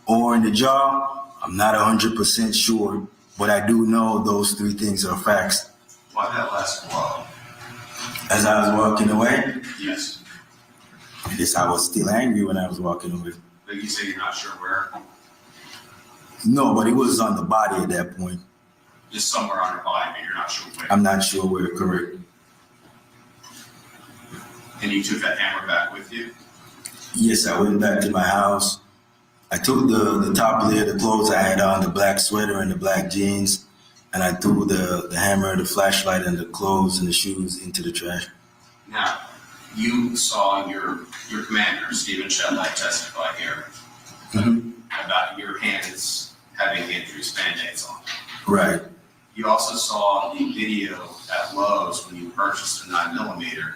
or in the jaw, I'm not 100% sure, but I do know those three things are facts. Why that last blow? As I was walking away, Yes. I guess I was still angry when I was walking away. But you say you're not sure where? No, but it was on the body at that point. Just somewhere on her body, but you're not sure where. I'm not sure where, correct. And you took that hammer back with you? Yes, I went back to my house. I took the top layer of the clothes I had on, the black sweater and the black jeans, and I threw the hammer, the flashlight, and the clothes and the shoes into the trash. Now, you saw your commander, Stephen Shetlight, testify here about your hands having injuries, Band-Aids on them. Right, You also saw the video at Lowe's when you purchased a 9mm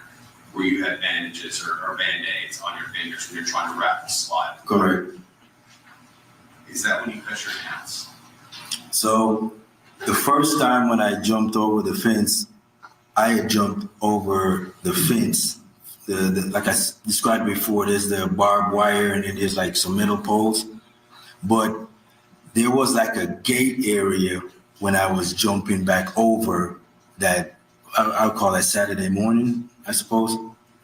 where you had bandages or Band-Aids on your fingers when you're trying to wrap the slide. correct. Is that when you cut your hands? So the first time when I jumped over the fence, I had jumped over the fence. Like I described before, there's the barbed wire and then there's like some metal poles. But there was like a gate area when I was jumping back over that, I'll call that Saturday morning, I suppose.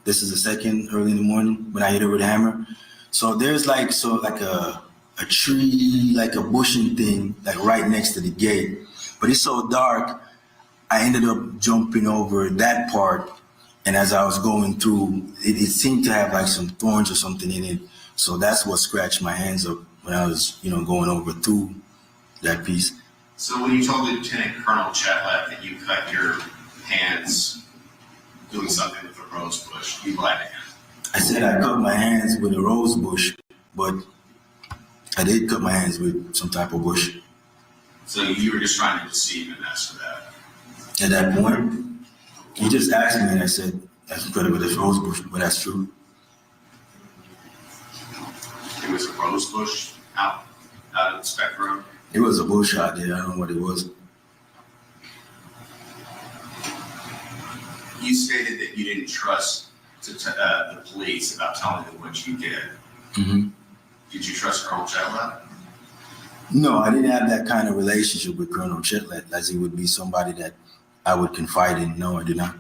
This is the second, early in the morning when I hit her with a hammer. So there's like a tree, like a bushing thing, like right next to the gate. But it's so dark, I ended up jumping over that part. And as I was going through, it seemed to have like some thorns or something in it. So that's what scratched my hands up when I was, going over through that piece. So when you told Lieutenant Colonel Chetlet that you cut your hands doing something with a rose bush, you lied to him. I said I cut my hands with a rose bush, but I did cut my hands with some type of bush. So you were just trying to deceive him as to that. At that point, he just asked me and I said, that's incredible, this rose bush, but that's true. It was a rose bush out of the spectrum. It was a bush out there, I don't know what it was. You stated that you didn't trust the police about telling them what you did. hmm Did you trust Colonel Chatelain? No, I didn't have that kind of relationship with Colonel Chetlet as he would be somebody that I would confide in. No, I did not.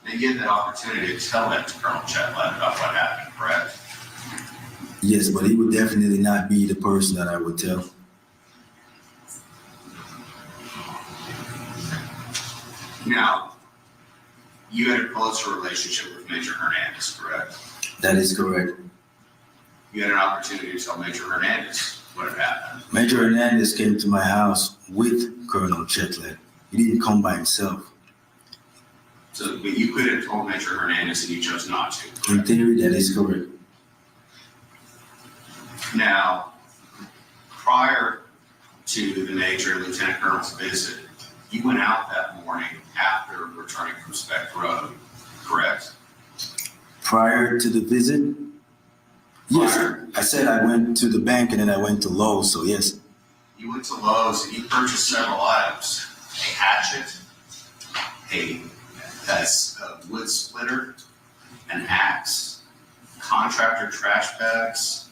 And you had that opportunity to tell that to Colonel Chatelain about what happened, correct? Yes, but he would definitely not be the person that I would tell. Now, you had a closer relationship with Major Hernandez, correct? That is correct. You had an opportunity to tell Major Hernandez what had happened. Major Hernandez came to my house with Colonel Chetlet. He didn't come by himself. So, but you could have told Major Hernandez and you chose not to. In Correct? theory, that is correct. Now, prior to the Major and Lieutenant Colonel's visit, you went out that morning after returning from Speck Road, correct? Prior to the visit, yes, I said I went to the bank and then I went to Lowe's, so yes. You went to Lowe's and you purchased several items: a hatchet, a wood splitter, an axe, contractor trash bags,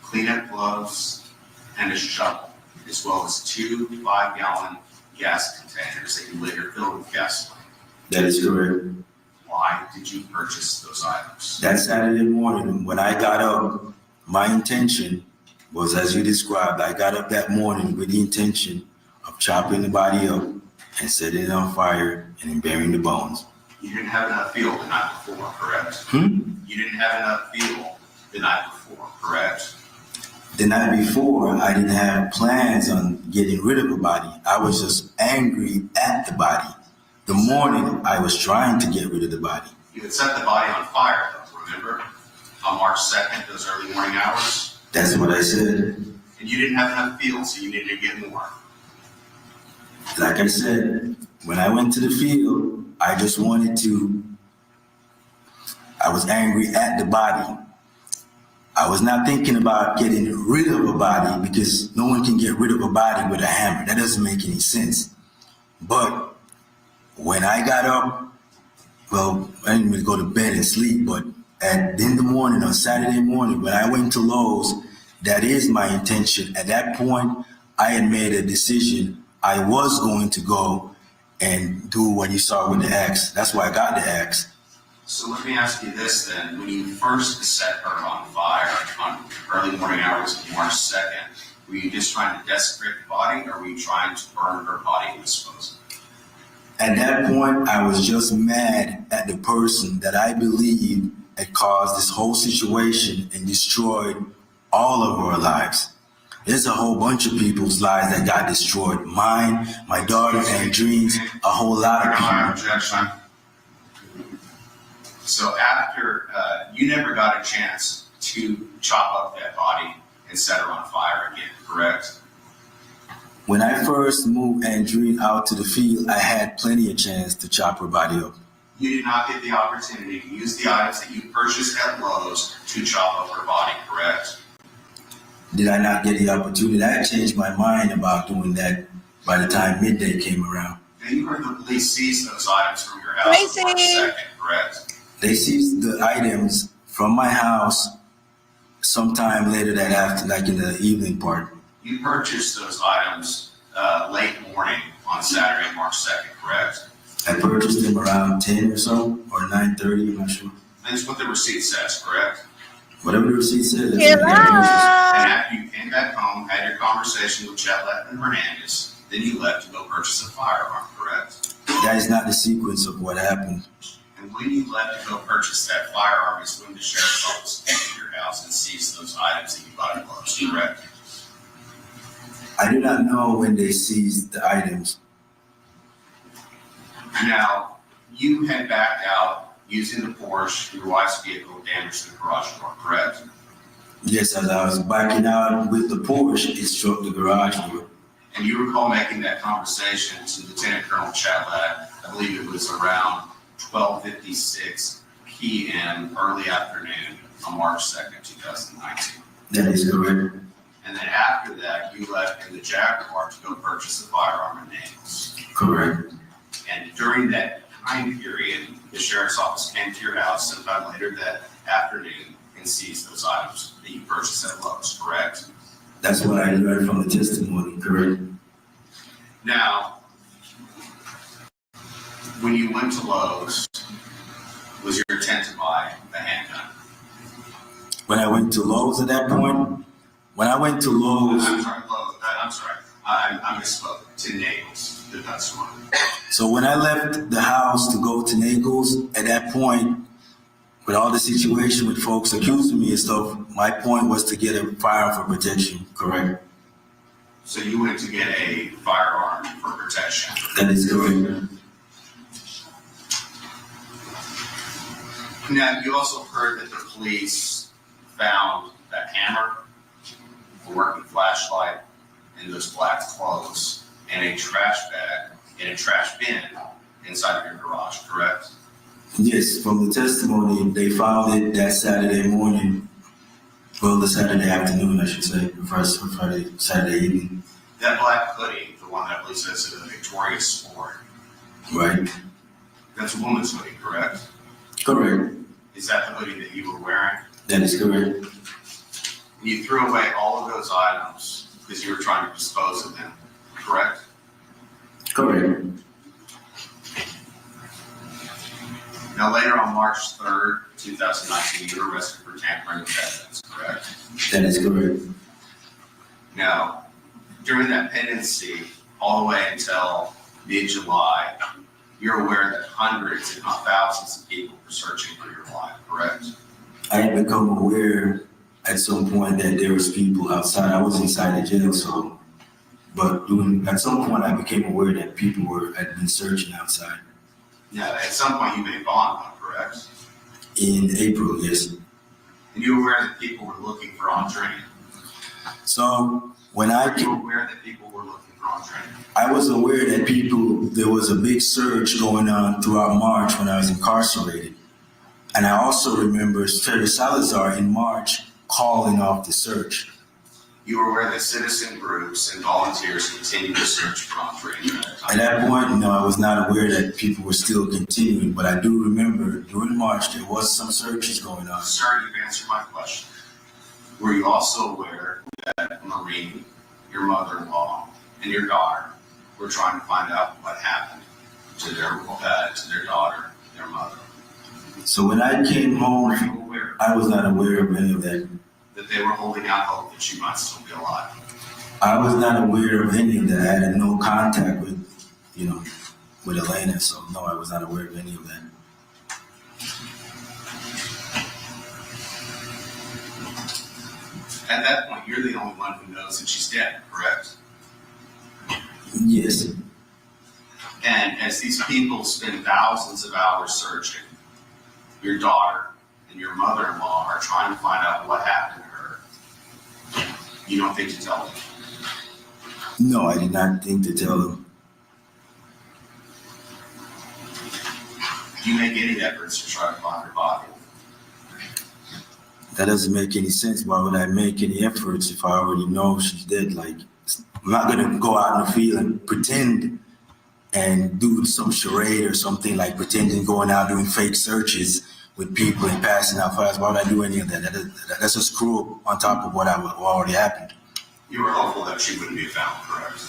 cleanup gloves, and a shovel, as well as 2 5-gallon gas containers that you later filled with gasoline. That is correct. Why did you purchase those items? That Saturday morning, when I got up, my intention was, as you described, I got up that morning with the intention of chopping the body up and setting it on fire and then burying the bones. You didn't have enough fuel the night before, correct? Hmm? You didn't have enough fuel the night before, correct? The night before, I didn't have plans on getting rid of the body. I was just angry at the body. The morning, I was trying to get rid of the body. You had set the body on fire, though, remember? On March 2nd, those early morning hours? That's what I said. And you didn't have enough fuel, so you needed to get more. Like I said, when I went to the field, I just wanted to, I was angry at the body. I was not thinking about getting rid of a body because no one can get rid of a body with a hammer. That doesn't make any sense. But when I got up, well, I didn't really go to bed and sleep, but in the morning, on Saturday morning, when I went to Lowe's, that is my intention. At that point, I had made a decision. I was going to go and do what you saw with the axe. That's why I got the axe. So let me ask you this then. When you first set her on fire on early morning hours of March 2nd, were you just trying to desecrate the body, or were you trying to burn her body and dispose of it? At that point, I was just mad at the person that I believe had caused this whole situation and destroyed all of our lives. There's a whole bunch of people's lives that got destroyed. Mine, my daughter, and dreams, a whole lot of people. Objection. So after, you never got a chance to chop up that body and set her on fire again, correct? When I first moved Andreen out to the field, I had plenty of chance to chop her body up. You did not get the opportunity to use the items that you purchased at Lowe's to chop up her body, correct? Did I not get the opportunity? I changed my mind about doing that by the time midday came around. Now you heard the police seize those items from your house on March 2nd, correct? They seized the items from my house sometime later that after, like in the evening part. You purchased those items late morning on Saturday, March 2nd, correct? I purchased them around 10 or so, or 9:30, I'm not sure. That's what the receipt says, correct? Whatever the receipt says. that's Yeah. what I purchased. And after you came back home, had your conversation with Chetlet and Hernandez, then you left to go purchase a firearm, correct? That is not the sequence of what happened. And when you left to go purchase that firearm is when the sheriff's office came to your house and seized those items that you bought at Lowe's, correct? I do not know when they seized the items. Now, you had backed out using the Porsche, your wife's vehicle, damaged the garage door, correct? Yes, as I was backing out with the Porsche, it struck the garage door. And you recall making that conversation to Lieutenant Colonel Chatelain, I believe it was around 12:56 p.m. early afternoon on March 2nd, 2019. That is correct. And then after that, you left in the Jaguar to go purchase a firearm and nails. Correct. And during that time period, the sheriff's office came to your house sometime later that afternoon and seize those items that you purchased at Lowe's, correct? That's what I learned from the testimony, correct? Now, when you went to Lowe's, was your intent to buy a handgun? When I went to Lowe's at that point, when I went to Lowe's, I'm sorry, Lowe's. I'm sorry. I misspoke. To Naples, the gun store. so when I left the house to go to Naples, at that point, with all the situation with folks accusing me and stuff, my point was to get a firearm for protection, correct? So you went to get a firearm for protection. That is correct. Now, you also heard that the police found that hammer, a working flashlight, and those black clothes, and a trash bag, and a trash bin inside of your garage, correct? Yes, from the testimony, they found it that Saturday morning. Well, the Saturday afternoon, I should say, first Friday, Saturday evening. That black hoodie, the one that I believe says is a Victoria's Sport, Right? that's a woman's hoodie, correct? Correct. Is that the hoodie that you were wearing? That is correct. You threw away all of those items because you were trying to dispose of them, correct? Correct. Now, later on March 3rd, 2019, you were arrested for tampering with evidence, correct? That is correct. Now, during that pendency, all the way until mid-July, you're aware that hundreds, if not thousands, of people were searching for your life, correct? I had become aware at some point that there was people outside. I was inside the jail, so, but at some point I became aware that people had been searching outside. Yeah, at some point you made bond, though, correct? In April, yes. And you were aware that people were looking for Andre? So when You were aware that people were looking for Andre? I was aware that there was a big surge going on throughout March when I was incarcerated. And I also remember Terry Salazar in March calling off the search. You were aware that citizen groups and volunteers continued to search for Andre during that At time? that point, no, I was not aware that people were still continuing, but I do remember during March there was some searches going on. Sir, you've answered my question. Were you also aware that Maureen, your mother-in-law, and your daughter were trying to find out what happened to their daughter, their mother? So when I came home, Were you aware I was not aware of any of that. that they were holding out hope that you might still be alive? I was not aware of any of that. I had no contact with Elena, so no, I was not aware of any of that. At that point, you're the only one who knows that she's dead, correct? Yes, And as these people spend thousands of hours searching, your daughter and your mother-in-law are trying to find out what happened to her. You don't think to tell them? no, I did not think to tell them. Do you make any efforts to try to find her body? That doesn't make any sense. Why would I make any efforts if I already know she's dead? Like, I'm not gonna go out in the field and pretend and do some charade or something, like pretending going out doing fake searches with people and passing out files. Why would I do any of that? That's just cruel on top of what already happened. You were hopeful that she wouldn't be found, correct?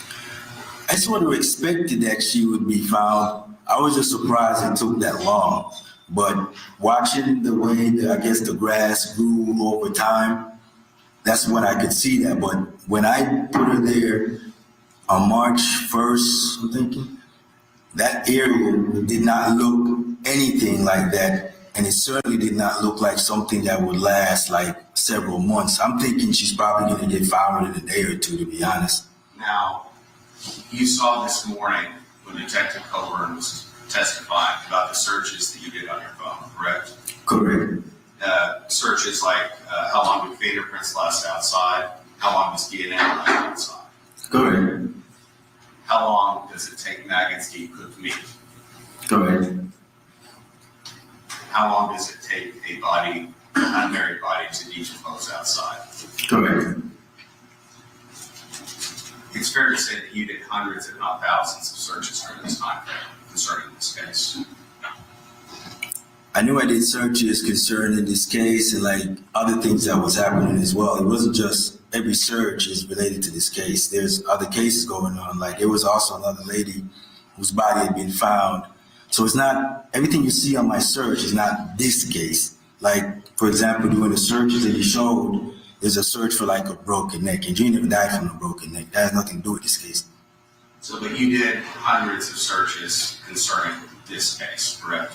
I sort of expected that she would be found. I was just surprised it took that long. But watching the way the grass grew over time, that's when I could see that. But when I put her there on March 1st, I'm thinking, that area did not look anything like that. And it certainly did not look like something that would last like several months. I'm thinking she's probably going to get found in a day or two, to be honest. Now, you saw this morning when Detective Coburn was testifying about the searches that you did on your phone, correct? Correct. Searches like how long do fingerprints last outside? How long does DNA last outside? Correct. How long does it take maggots to eat cooked meat? Correct. How long does it take a body, an unmarried body, to decompose outside? Correct. It's fair to say that you did hundreds, if not thousands, of searches during this time frame concerning this case. I knew I did searches concerning this case and like other things that was happening as well. It wasn't just every search is related to this case. There's other cases going on. Like there was also another lady whose body had been found. So it's not everything you see on my search is not this case. Like for example, doing the searches that you showed, there's a search for like a broken neck, and you never died from a broken neck. That has nothing to do with this case. So, but you did hundreds of searches concerning this case, correct?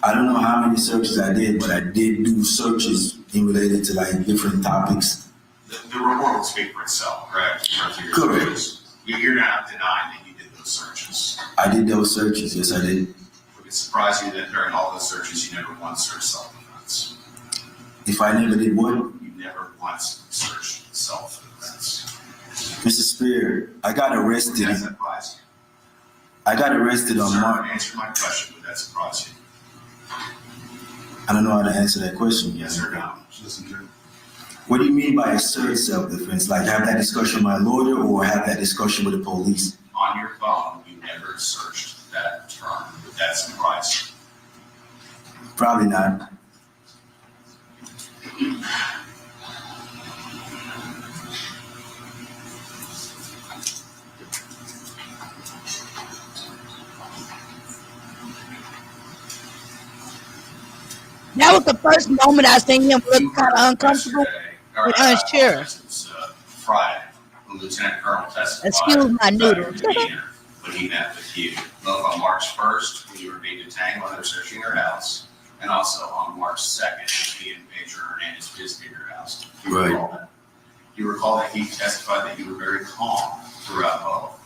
I don't know how many searches I did, but I did do searches in related to like different topics. The report will speak for itself, correct? Correct. You're not denying that you did those searches. I did those searches, yes I did. Would it surprise you that during all those searches, you never once searched self-defense? If I never did what? You never once searched self-defense. Mr. Spear, I got arrested. Does that surprise you? I got arrested on Sir, March. answer my question, would that surprise you? I don't know how to answer that question. Yes or no? Just listen to it. What do you mean by assert self-defense? Like have that discussion with my lawyer or have that discussion with the police? On your phone, you never searched that term. Would that surprise you? Probably not. That was the first moment I seen him look You kind of heard uncomfortable. yesterday, or, and unsure. It was Friday, when Lieutenant Colonel testified. Excuse my about noodle. your demeanor when he met with you, both on March 1st, when you were being detained while they were searching your house, and also on March 2nd, when he and Major Hernandez visited your house. Do you Right. recall that? Do you recall that he testified that you were very calm throughout both?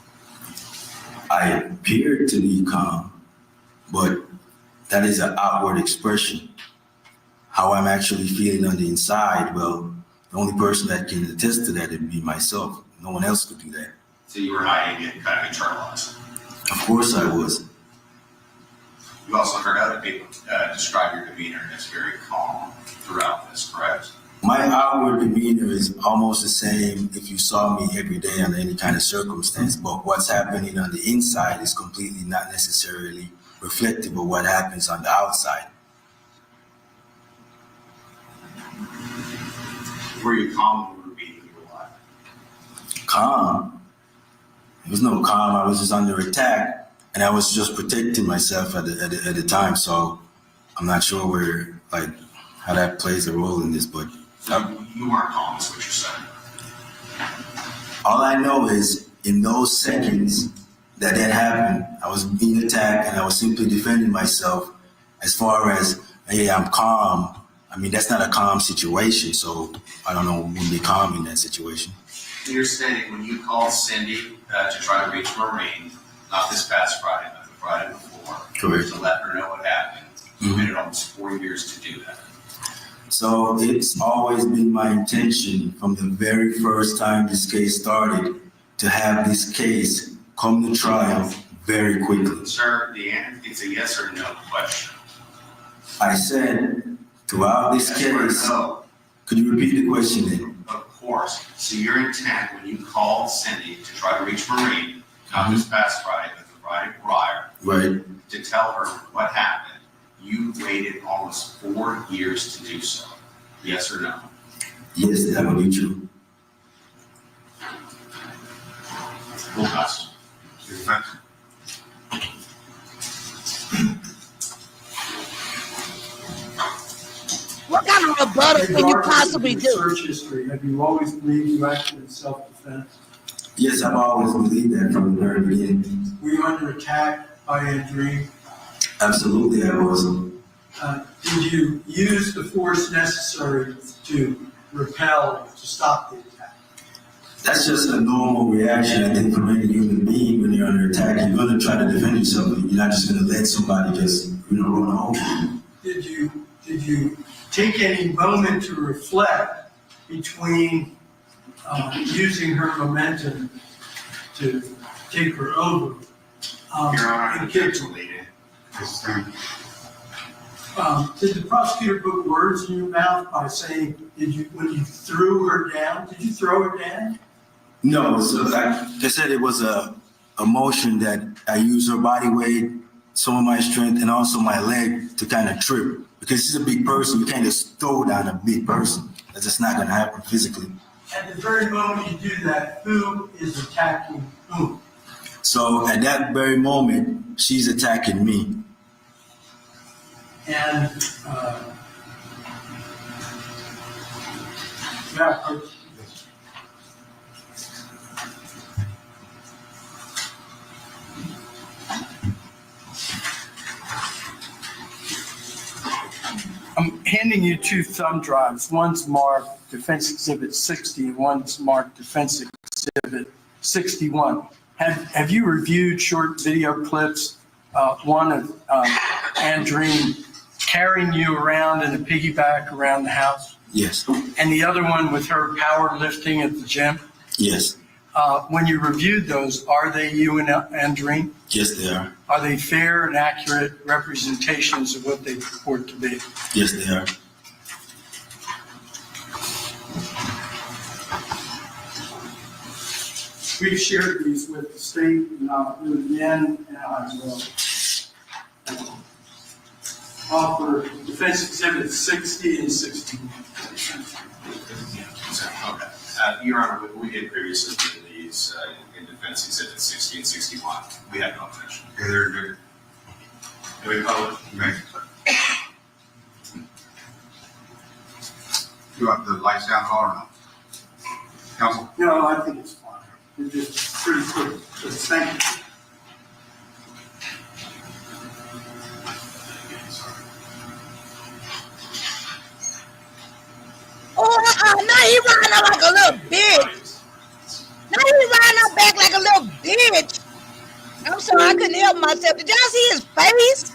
I appeared to be calm, but that is an outward expression. How I'm actually feeling on the inside, well, the only person that can attest to that would be myself. No one else could do that. So you were hiding it, kind of internalized. Of course I was. You also heard other people describe your demeanor as very calm throughout this, correct? My outward demeanor is almost the same if you saw me every day under any kind of circumstance, but what's happening on the inside is completely not necessarily reflective of what happens on the outside. Were you calm when you were beating your wife? Calm? There was no calm. I was just under attack, and I was just protecting myself at the time. So I'm not sure where how that plays a role in this, but So you weren't calm, is what you're saying. all I know is in those seconds that happened, I was being attacked, and I was simply defending myself. As far as hey, I'm calm. I mean, that's not a calm situation, so I don't know who would be calm in that situation. You're stating when you called Cindy to try to reach Maureen, not this past Friday, but the Friday before, Correct. to let her know what happened, you waited almost 4 years to do that. So it's always been my intention from the very first time this case started to have this case come to trial very quickly. Sir, it's a yes or no question. I said throughout this Yes or case, no? could you repeat the question then? Of course. So your intent when you called Cindy to try to reach Maureen, not this past Friday, but the Friday prior, Right. to tell her what happened, you waited almost 4 years to do so. Yes or no? Yes, that would be true. Full custody. Your defense. What kind of rebuttal can you Regardless of possibly your do? Search history, have you always believed you acted in self-defense? Yes, I've always believed that from the very beginning. Were you under attack by Andreen? Absolutely, I was. Did you use the force necessary to repel, to stop the attack? That's just a normal reaction, I think, from any human being when you're under attack. You're going to try to defend yourself. You're not just going to let somebody just, run over you. Did you take any moment to reflect between using her momentum to take her over? Your Honor, and you're kick her? deleted. This thing. Did the prosecutor put words in your mouth by saying, when you threw her down, did you throw her down? No, so like I said, it was a motion that I used her body weight some of my strength and also my leg to kind of trip. Because he's a big person, you can't just throw down a big person. That's just not going to happen physically. At the very moment you do that, who is attacking whom? So at that very moment, she's attacking me. And yeah, I'm handing you two thumb drives. One's marked Defense Exhibit 60 and one's marked Defense Exhibit 61. Have you reviewed short video clips? One of Andreen carrying you around in a piggyback around the house, Yes. and the other one with her powerlifting at the gym. Yes. When you reviewed those, are they you and Andreen? Yes, they are. Are they fair and accurate representations of what they purport to be? Yes, they are. We've shared these with the state, and I'll do it again, and I will offer Defense Exhibit 60 and 61. Okay. Your Honor, we did previously do these in Defense Exhibit 60 and 61. We have no objection. Okay, they're good. Do we publish? Okay. You want the lights down or not? Counsel? No, I think it's fine. It's just pretty quick. Just thank you. Oh, now he riding up like a little bitch. Now he riding up back like a little bitch. I'm sorry, I couldn't help myself. Did y'all see his face?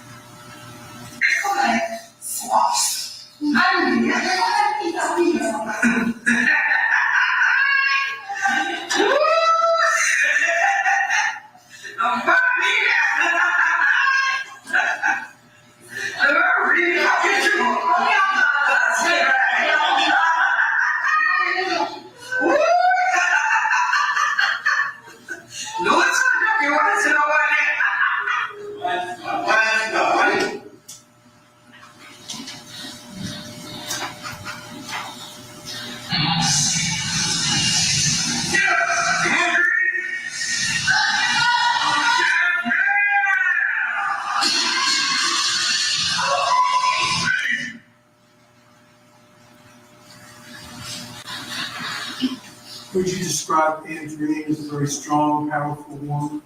Would you describe Andreen as a very strong, powerful woman?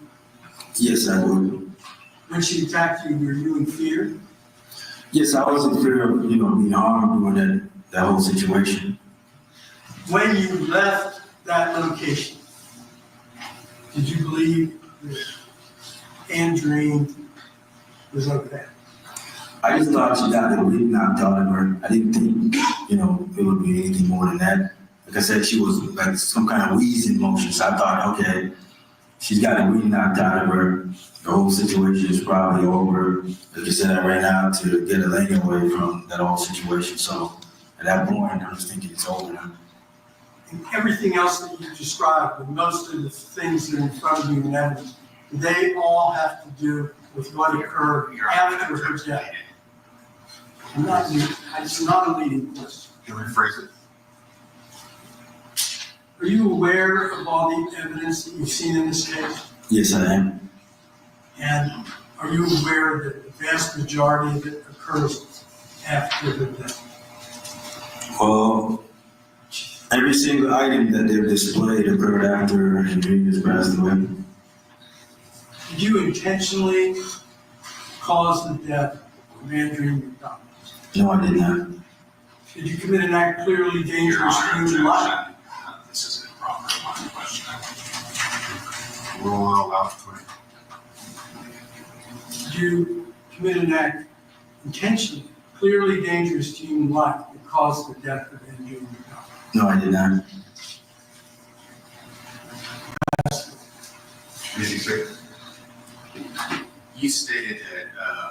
Yes, I would. When she attacked you, were you in fear? Yes, I was in fear of, being harmed during that whole situation. When you left that location, did you believe that Andreen was okay? I just thought she got the weight knocked out of her. I didn't think, it would be anything more than that. Like I said, she was like some kind of wheezing motion. So I thought, okay, she's got the weight knocked out of her. The whole situation is probably over. Like I said, I ran out to get Elena away from that whole situation. So at that point, I was thinking it's over now. And everything else that you described, and most of the things that are in front of you in evidence, they all have to do with what occurred Your Honor, after her that's death. It's not a leading question. Can we rephrase it? Are you aware of all the evidence that you've seen in this case? Yes, I am. And are you aware that the vast majority of it occurs after her death? Well, every single item that they've displayed occurred after Andrea's passed away. Did you intentionally cause the death of Andrea McDonald? No, I did not. Did you commit an act clearly Your dangerous to Honor, human life? objection. This is an improper line of questioning. We'll allow it to. Did you commit an act intentionally, clearly dangerous to human life that caused the death of Andrea McDonald? No, I did not. You stated that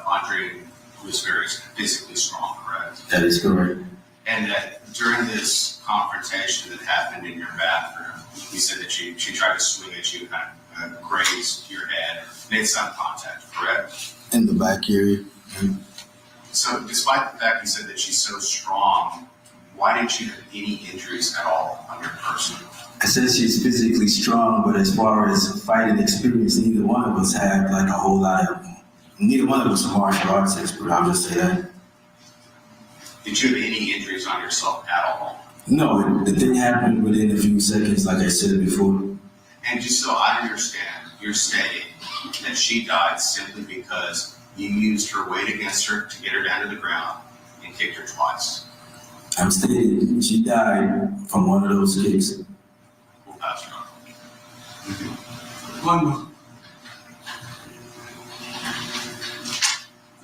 Andre was very physically strong, correct? That is correct. And that during this confrontation that happened in your bathroom, you said that she tried to swing at you, kind of grazed your head, made some contact, correct? in the back area. And So despite the fact you said that she's so strong, why didn't you have any injuries at all on your person? I said she's physically strong, but as far as fighting experience, neither one of us had like a whole lot of. Neither one of us are martial arts expert. I'll just say that. Did you have any injuries on yourself at all? No, the thing happened within a few seconds, like I said before. And just so I understand, you're saying that she died simply because you used her weight against her to get her down to the ground and kicked her twice. I'm stating she died from one of those kicks. We'll pass her on. One more.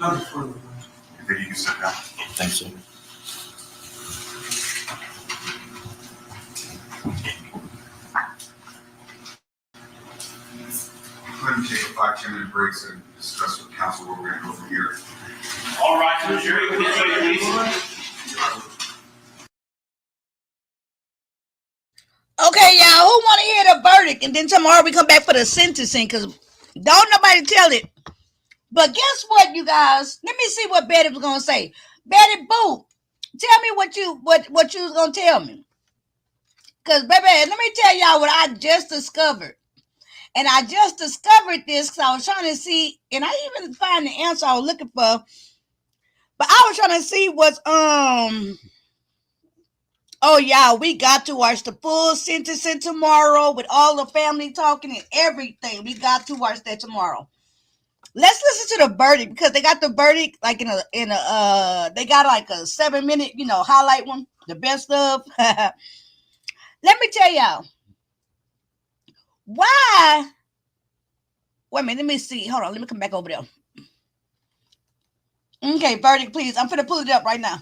Nothing further. I think you can sit down. Thanks, sir. Go ahead and take a 5-10 minute break and discuss with council where we're gonna go from here. All right, so Jerry, can you say please? Okay, y'all, who want to hear the verdict? And then tomorrow we come back for the sentencing because don't nobody tell it. But guess what, you guys? Let me see what Betty was going to say. Betty Boop, tell me what you was going to tell me. Because, baby, let me tell y'all what I just discovered. And I just discovered this because I was trying to see, and I didn't even find the answer I was looking for. But I was trying to see what's, oh, yeah, we got to watch the full sentencing tomorrow with all the family talking and everything. We got to watch that tomorrow. Let's listen to the verdict because they got the verdict like in a they got like a 7-minute, highlight one, the best of. Let me tell y'all why. Wait a minute, let me see. Hold on, let me come back over there. Okay, verdict, please. I'm gonna pull it up right now.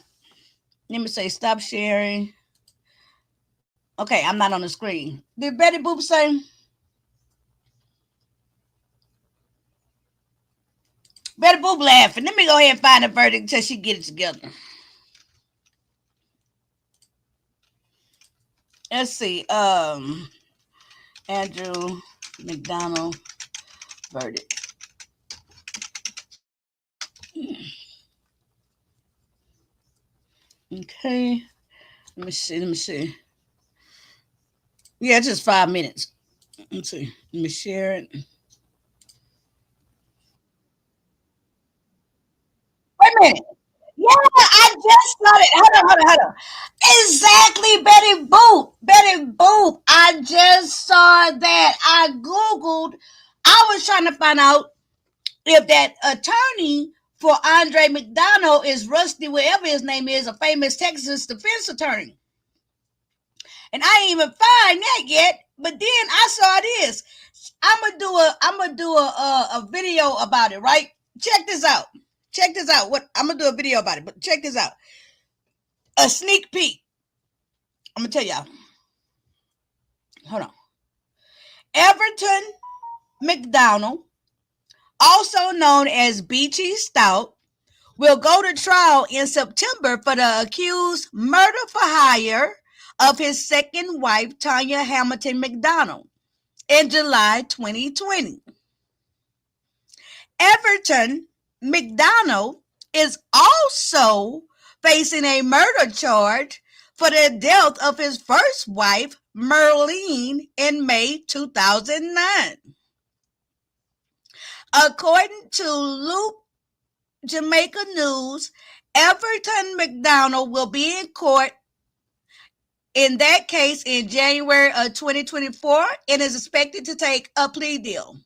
Let me say stop sharing. Okay, I'm not on the screen. Did Betty Boop say? Betty Boop laughing. Let me go ahead and find the verdict until she get it together. Let's see. Andrew McDonald verdict. Okay. Let me see. Yeah, just 5 minutes. Let's see. Let me share it. Wait a minute. Yeah, I just got it. Hold on. Exactly, Betty Boop. Betty Boop. I just saw that. I Googled. I was trying to find out if that attorney for Andre McDonald is Rusty, whatever his name is, a famous Texas defense attorney. And I ain't even find that yet. But then I saw this. I'm gonna do a video about it, right? Check this out. What I'm gonna do a video about it, but check this out. A sneak peek. I'm gonna tell y'all. Hold on. Everton McDonald, also known as Beachy Stout, will go to trial in September for the accused murder for hire of his second wife, Tanya Hamilton McDonald, in July 2020. Everton McDonald is also facing a murder charge for the death of his first wife, Merlene, in May 2009. According to Loop Jamaica News, Everton McDonald will be in court in that case in January of 2024 and is expected to take a plea deal.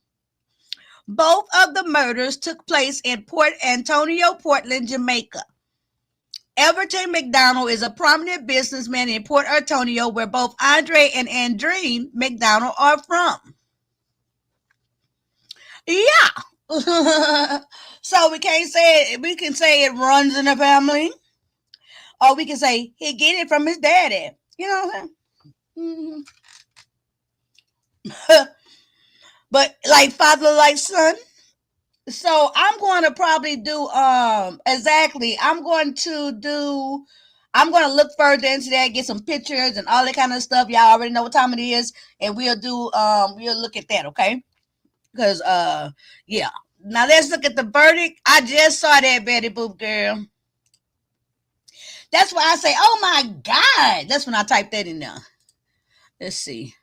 Both of the murders took place in Port Antonio, Portland, Jamaica. Everton McDonald is a prominent businessman in Port Antonio, where both Andre and Andreen McDonald are from. Yeah. So we can say it runs in the family, or we can say he get it from his daddy. You know what I'm saying? Mm-hmm. But like father, like son. So I'm going to probably do exactly. I'm going to look further into that, get some pictures and all that kind of stuff. Y'all already know what time it is, and we'll look at that, okay? Because yeah, Now let's look at the verdict. I just saw that, Betty Boop girl. That's why I say, oh my God. That's when I type that in there. Let's see.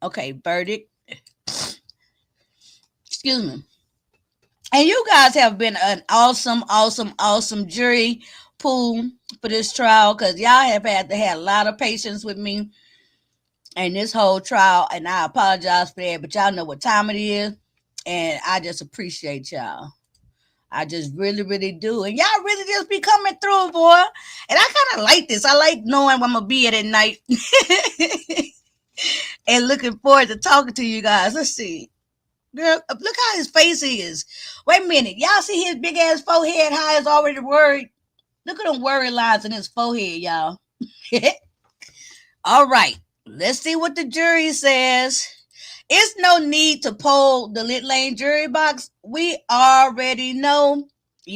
Okay, verdict. Excuse me. And you guys have been an awesome jury pool for this trial, because y'all have had to have a lot of patience with me and this whole trial, and I apologize for that, but y'all know what time it is, and I just appreciate y'all. I just really do. And y'all really just be coming through, boy. And I kind of like this. I like knowing where I'm going to be at night. And looking forward to talking to you guys. Let's see. Girl, look how his face is. Wait a minute. Y'all see his big ass forehead? How it's already worried? Look at them worry lines in his forehead, y'all. All right. Let's see what the jury says. It's no need to poll the Lit Lane jury box. We already know.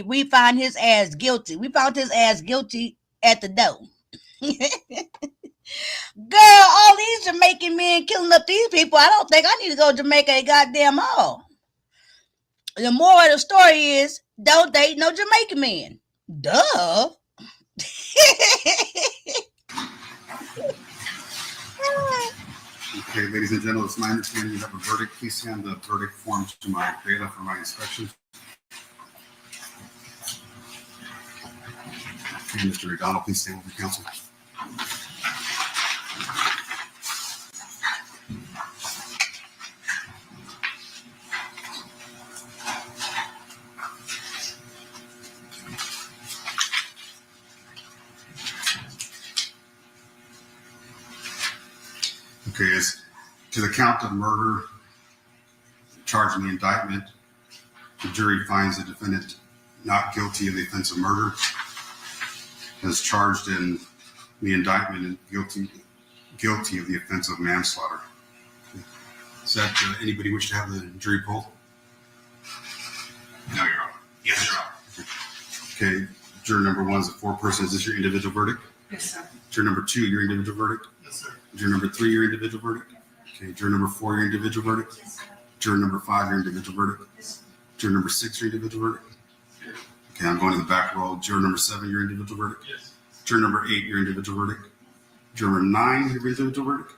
We find his ass guilty. We found his ass guilty at the door. Girl, all these Jamaican men killing up these people. I don't think I need to go to Jamaica a goddamn all. The moral of the story is, don't date no Jamaican men. Duh. Okay, ladies and gentlemen, it's my understanding you have a verdict. Please hand the verdict forms to my bailiff for my inspection. Okay, Mr. O'Donnell, please stand with the counsel. Okay, as to the count of murder charged in the indictment, the jury finds the defendant not guilty of the offense of murder, as charged in the indictment, and guilty of the offense of manslaughter. Is that anybody wish to have the jury poll? No, Your Honor. Yes, Your Honor. Okay, juror number 1 is a 4-person. Is this your individual verdict? Yes, sir. Juror number 2, your individual verdict? Yes, sir. Juror number 3, your individual verdict? Okay, juror number 4, your individual verdict? Yes, sir. Juror number 5, your individual verdict? Yes, sir. Juror number 6, your individual verdict? Okay, I'm going to the back row. Juror number 7, your individual verdict? Yes. Juror number 8, your individual verdict? Juror number 9, your individual verdict?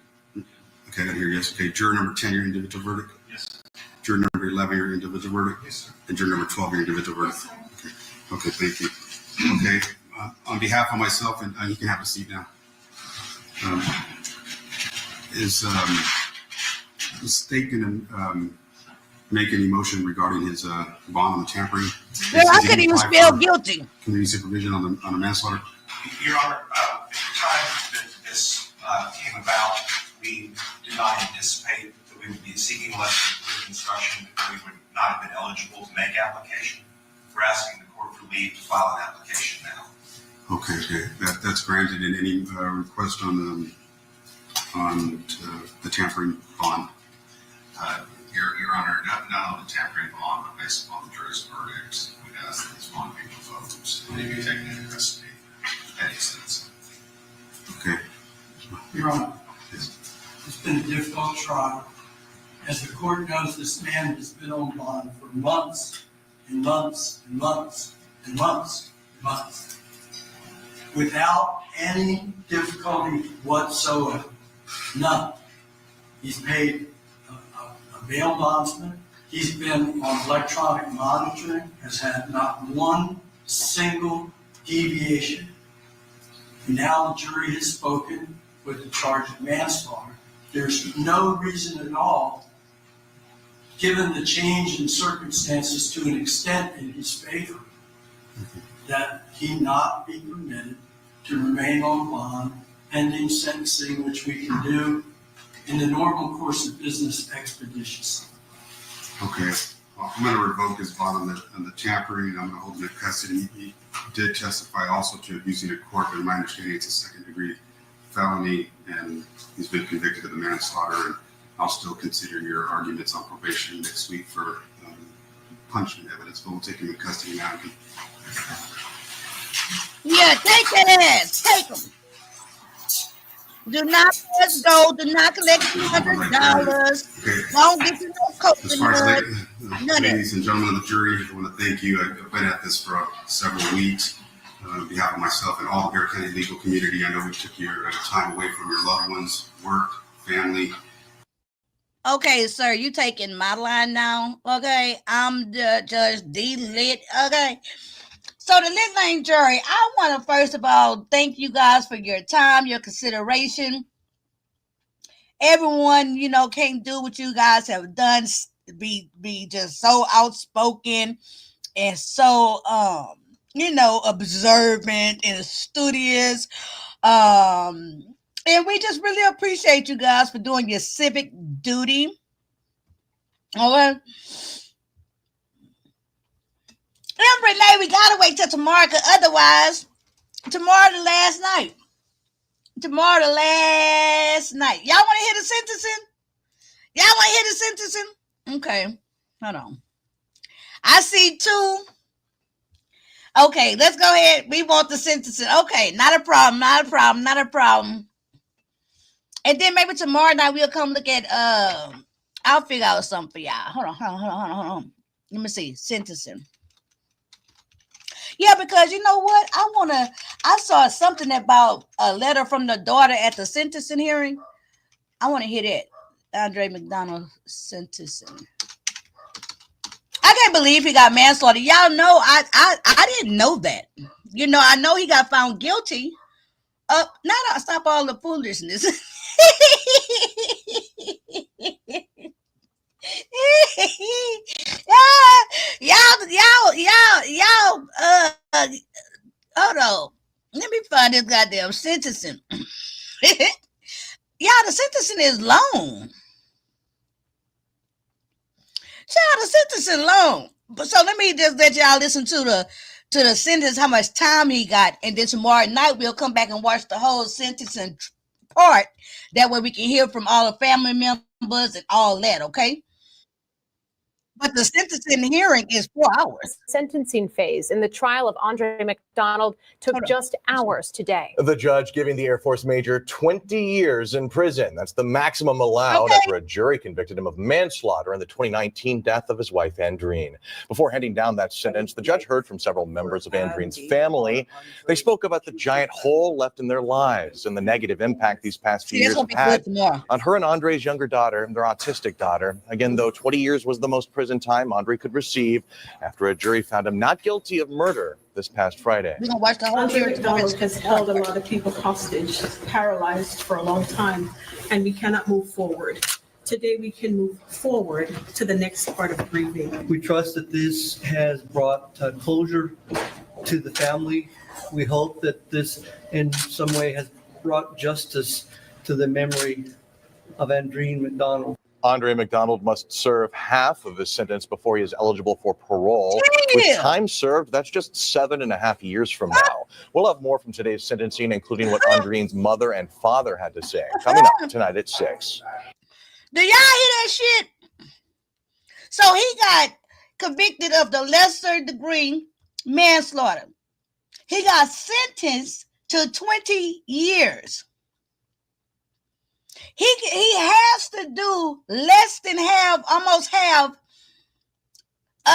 Okay, I got here, yes. Okay, juror number 10, your individual verdict? Yes. Juror number 11, your individual verdict? Yes, sir. And juror number 12, your individual verdict? Yes, sir. Okay, thank you. Okay, on behalf of myself, and you can have a seat now. Is the state going to make any motion regarding his bond on the tampering? Girl, I couldn't even spell guilty. Community supervision on the manslaughter? Your Honor, at the time that this came about, we did not anticipate that we would be seeking less than instruction, that we would not have been eligible to make application. We're asking the court for leave to file an application now. Okay, that's granted. And any request on the tampering bond? Your Honor, not on the tampering bond, but based upon the jury's verdict, we'd ask that this bond be revoked and be taken into custody at any sense. Okay. Your Honor, it's been a difficult trial. As the court knows, this man has been on bond for months and months and months and months and months, without any difficulty whatsoever. None. He's paid a bail bondsman. He's been on electronic monitoring, has had not one single deviation. Now the jury has spoken with the charge of manslaughter. There's no reason at all, given the change in circumstances to an extent in his favor, that he not be permitted to remain on bond pending sentencing, which we can do in the normal course of business expeditiously. Okay. Well, I'm going to revoke his bond on the tampering, and I'm going to hold him in custody. He did testify also to abusing a court, but in my understanding, it's a second-degree felony, and he's been convicted of the manslaughter. And I'll still consider your arguments on probation next week for punishment evidence, but we'll take him in custody now. Yeah, take that ass. Take him. Do not let go. Do not collect $200. Okay. Don't get you no As far as coconut. None of that. ladies and gentlemen of the jury, I want to thank you. I've been at this for several weeks. On behalf of myself and all the Bear County legal community, I know we took your time away from your loved ones, work, family. Okay, sir, you taking my line now. Okay, I'm the Judge D. Lit. Okay. So the Lit Lane jury, I want to first of all thank you guys for your time, your consideration. Everyone, can't do what you guys have done. Be just so outspoken and so observant and studious. And we just really appreciate you guys for doing your civic duty. Okay. And Renee, we gotta wait till tomorrow, cause otherwise, tomorrow the last night. Y'all want to hear the sentencing? Okay, hold on. I see 2. Okay, let's go ahead. We want the sentencing. Okay, not a problem. And then maybe tomorrow night we'll come look at. I'll figure out something for y'all. Hold on. Let me see sentencing. Yeah, because you know what? I saw something about a letter from the daughter at the sentencing hearing. I want to hear that. Andre McDonald sentencing. I can't believe he got manslaughter. Y'all know I didn't know that. I know he got found guilty. Now stop all the foolishness. y'all, hold on. Let me find this goddamn sentencing. Y'all, the sentencing is long. Child, the sentencing long. But so let me just let y'all listen to the sentence, how much time he got, and then tomorrow night we'll come back and watch the whole sentencing part. That way we can hear from all the family members and all that, okay? But the sentencing hearing is 4 hours. Sentencing phase in the trial of Andre McDonald took just hours today. The judge giving the Air Force major 20 years in prison. That's the maximum allowed after a jury convicted him of manslaughter in the 2019 death of his wife, Andreen. Before handing down that sentence, the judge heard from several members of Andreen's family. They spoke about the giant hole left in their lives and the negative impact these past few years have had on her and Andre's younger daughter, their autistic daughter. Again, though 20 years was the most prison time Andre could receive after a jury found him not guilty of murder this past Friday. We're gonna watch the whole Andre McDonald has held a lot of people hostage, paralyzed for a long time, and we cannot move forward. Today, we can move forward to the next part of grieving. We trust that this has brought closure to the family. We hope that this in some way has brought justice to the memory of Andreen McDonald. Andre McDonald must serve half of his sentence before he is eligible for parole. With time served, that's just 7.5 years from now. We'll have more from today's sentencing, including what Andreen's mother and father had to say. Coming up tonight at 6. Do y'all hear that shit? So he got convicted of the lesser degree manslaughter. He got sentenced to 20 years. He has to do less than half, almost half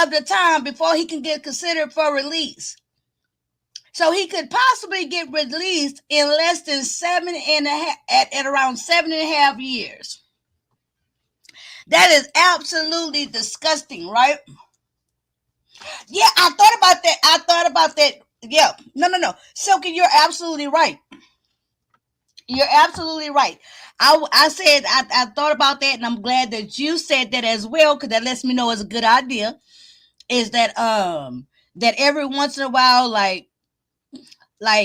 of the time before he can get considered for release. So he could possibly get released in less than 7.5, at around 7.5 years. That is absolutely disgusting, right? Yeah, I thought about that. Yeah, no. Silky, you're absolutely right. You're absolutely right. I said I thought about that, and I'm glad that you said that as well, because that lets me know it's a good idea. Is that that every once in a while, like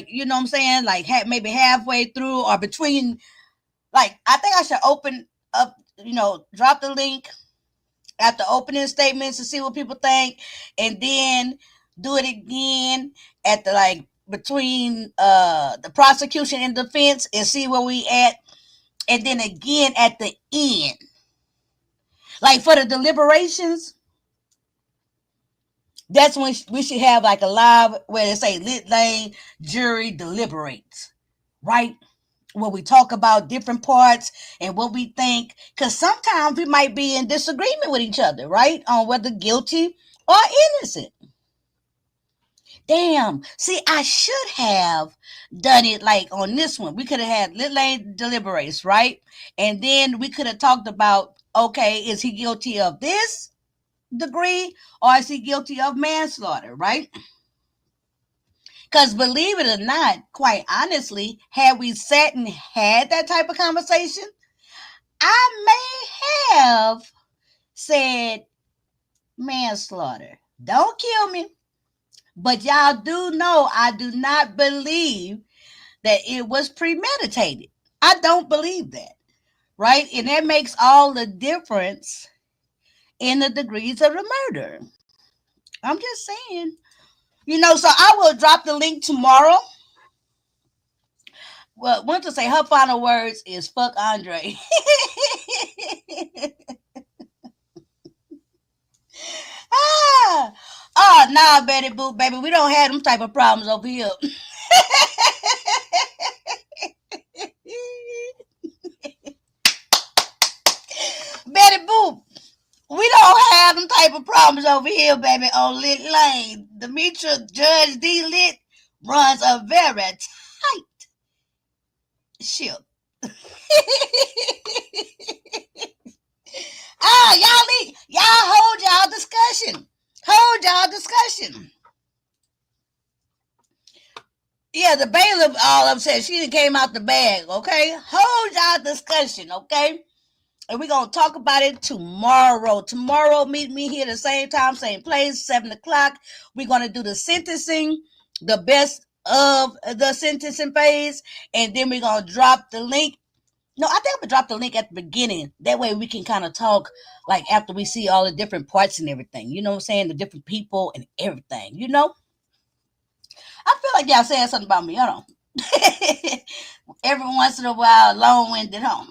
you know what I'm saying, like maybe halfway through or between, like I think I should open up, drop the link at the opening statements to see what people think, and then do it again at the between the prosecution and defense and see where we at. And then again at the end, like for the deliberations, that's when we should have like a live where they say Lit Lane jury deliberates, right? where we talk about different parts and what we think, because sometimes we might be in disagreement with each other, right? On whether guilty or innocent. Damn. See, I should have done it like on this one. We could have had Little Lane deliberates, right? And then we could have talked about, okay, is he guilty of this degree or is he guilty of manslaughter, right? Because believe it or not, quite honestly, had we sat and had that type of conversation, I may have said manslaughter. Don't kill me. But y'all do know I do not believe that it was premeditated. I don't believe that, right? And that makes all the difference in the degrees of the murder. I'm just saying. You know, so I will drop the link tomorrow. Well, I want to say her final words is fuck Andre. Oh, nah, Betty Boop, baby. We don't have them type of problems over here. Betty Boop, we don't have them type of problems over here, baby, on Lit Lane. Demetra Judge D. Lit runs a very tight ship. Y'all hold y'all discussion. Hold y'all discussion. Yeah, the bailiff all of said she done came out the bag, okay? Hold y'all discussion, okay? And we're going to talk about it tomorrow. Tomorrow, meet me here the same time, same place, 7 o'clock. We're going to do the sentencing, the best of the sentencing phase, and then we're going to drop the link. No, I think I'm going to drop the link at the beginning. That way we can kind of talk like after we see all the different parts and everything. You know what I'm saying? The different people and everything, you know? I feel like y'all saying something about me. Hold on. Every once in a while, long-winded home.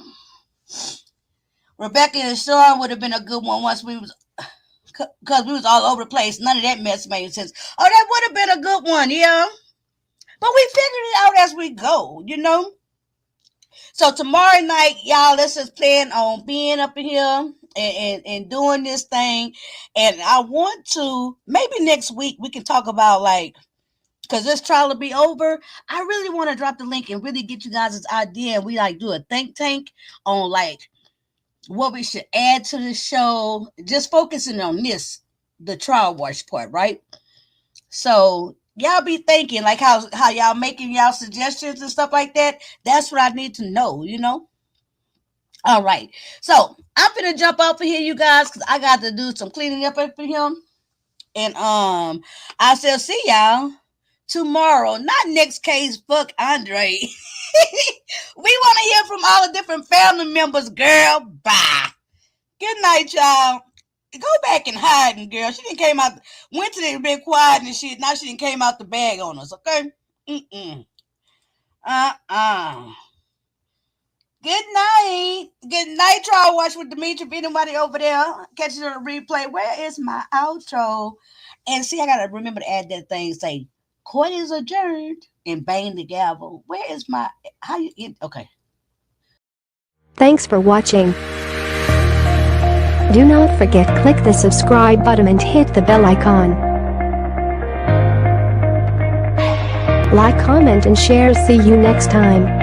Rebecca and Sean would have been a good one once we was, because we was all over the place. None of that mess made sense. Oh, that would have been a good one, yeah. But we figured it out as we go, you know? So tomorrow night, y'all, let's just plan on being up in here and doing this thing. And I want to, maybe next week we can talk about like, because this trial will be over. I really want to drop the link and really get you guys this idea. And we like do a think tank on like what we should add to the show. Just focusing on this, the trial watch part, right? So y'all be thinking like how y'all making y'all suggestions and stuff like that. That's what I need to know, you know? All right. So I'm gonna jump off of here, you guys, because I got to do some cleaning up in here. And I shall see y'all tomorrow. Not next case, fuck Andre. We want to hear from all the different family members, girl. Bye. Good night, y'all. Go back and hiding, girl. She didn't came out. Went to them, been quiet and shit. Now she didn't came out the bag on us, okay? Good night. Good night, trial watch with Demetra. If anybody over there catching on the replay, where is my outro? And see, I got to remember to add that thing, say, court is adjourned, and bang the gavel. Where is my, how you, okay. Thanks for watching. Do not forget click the subscribe button and hit the bell icon. Like, comment and share. See you next time.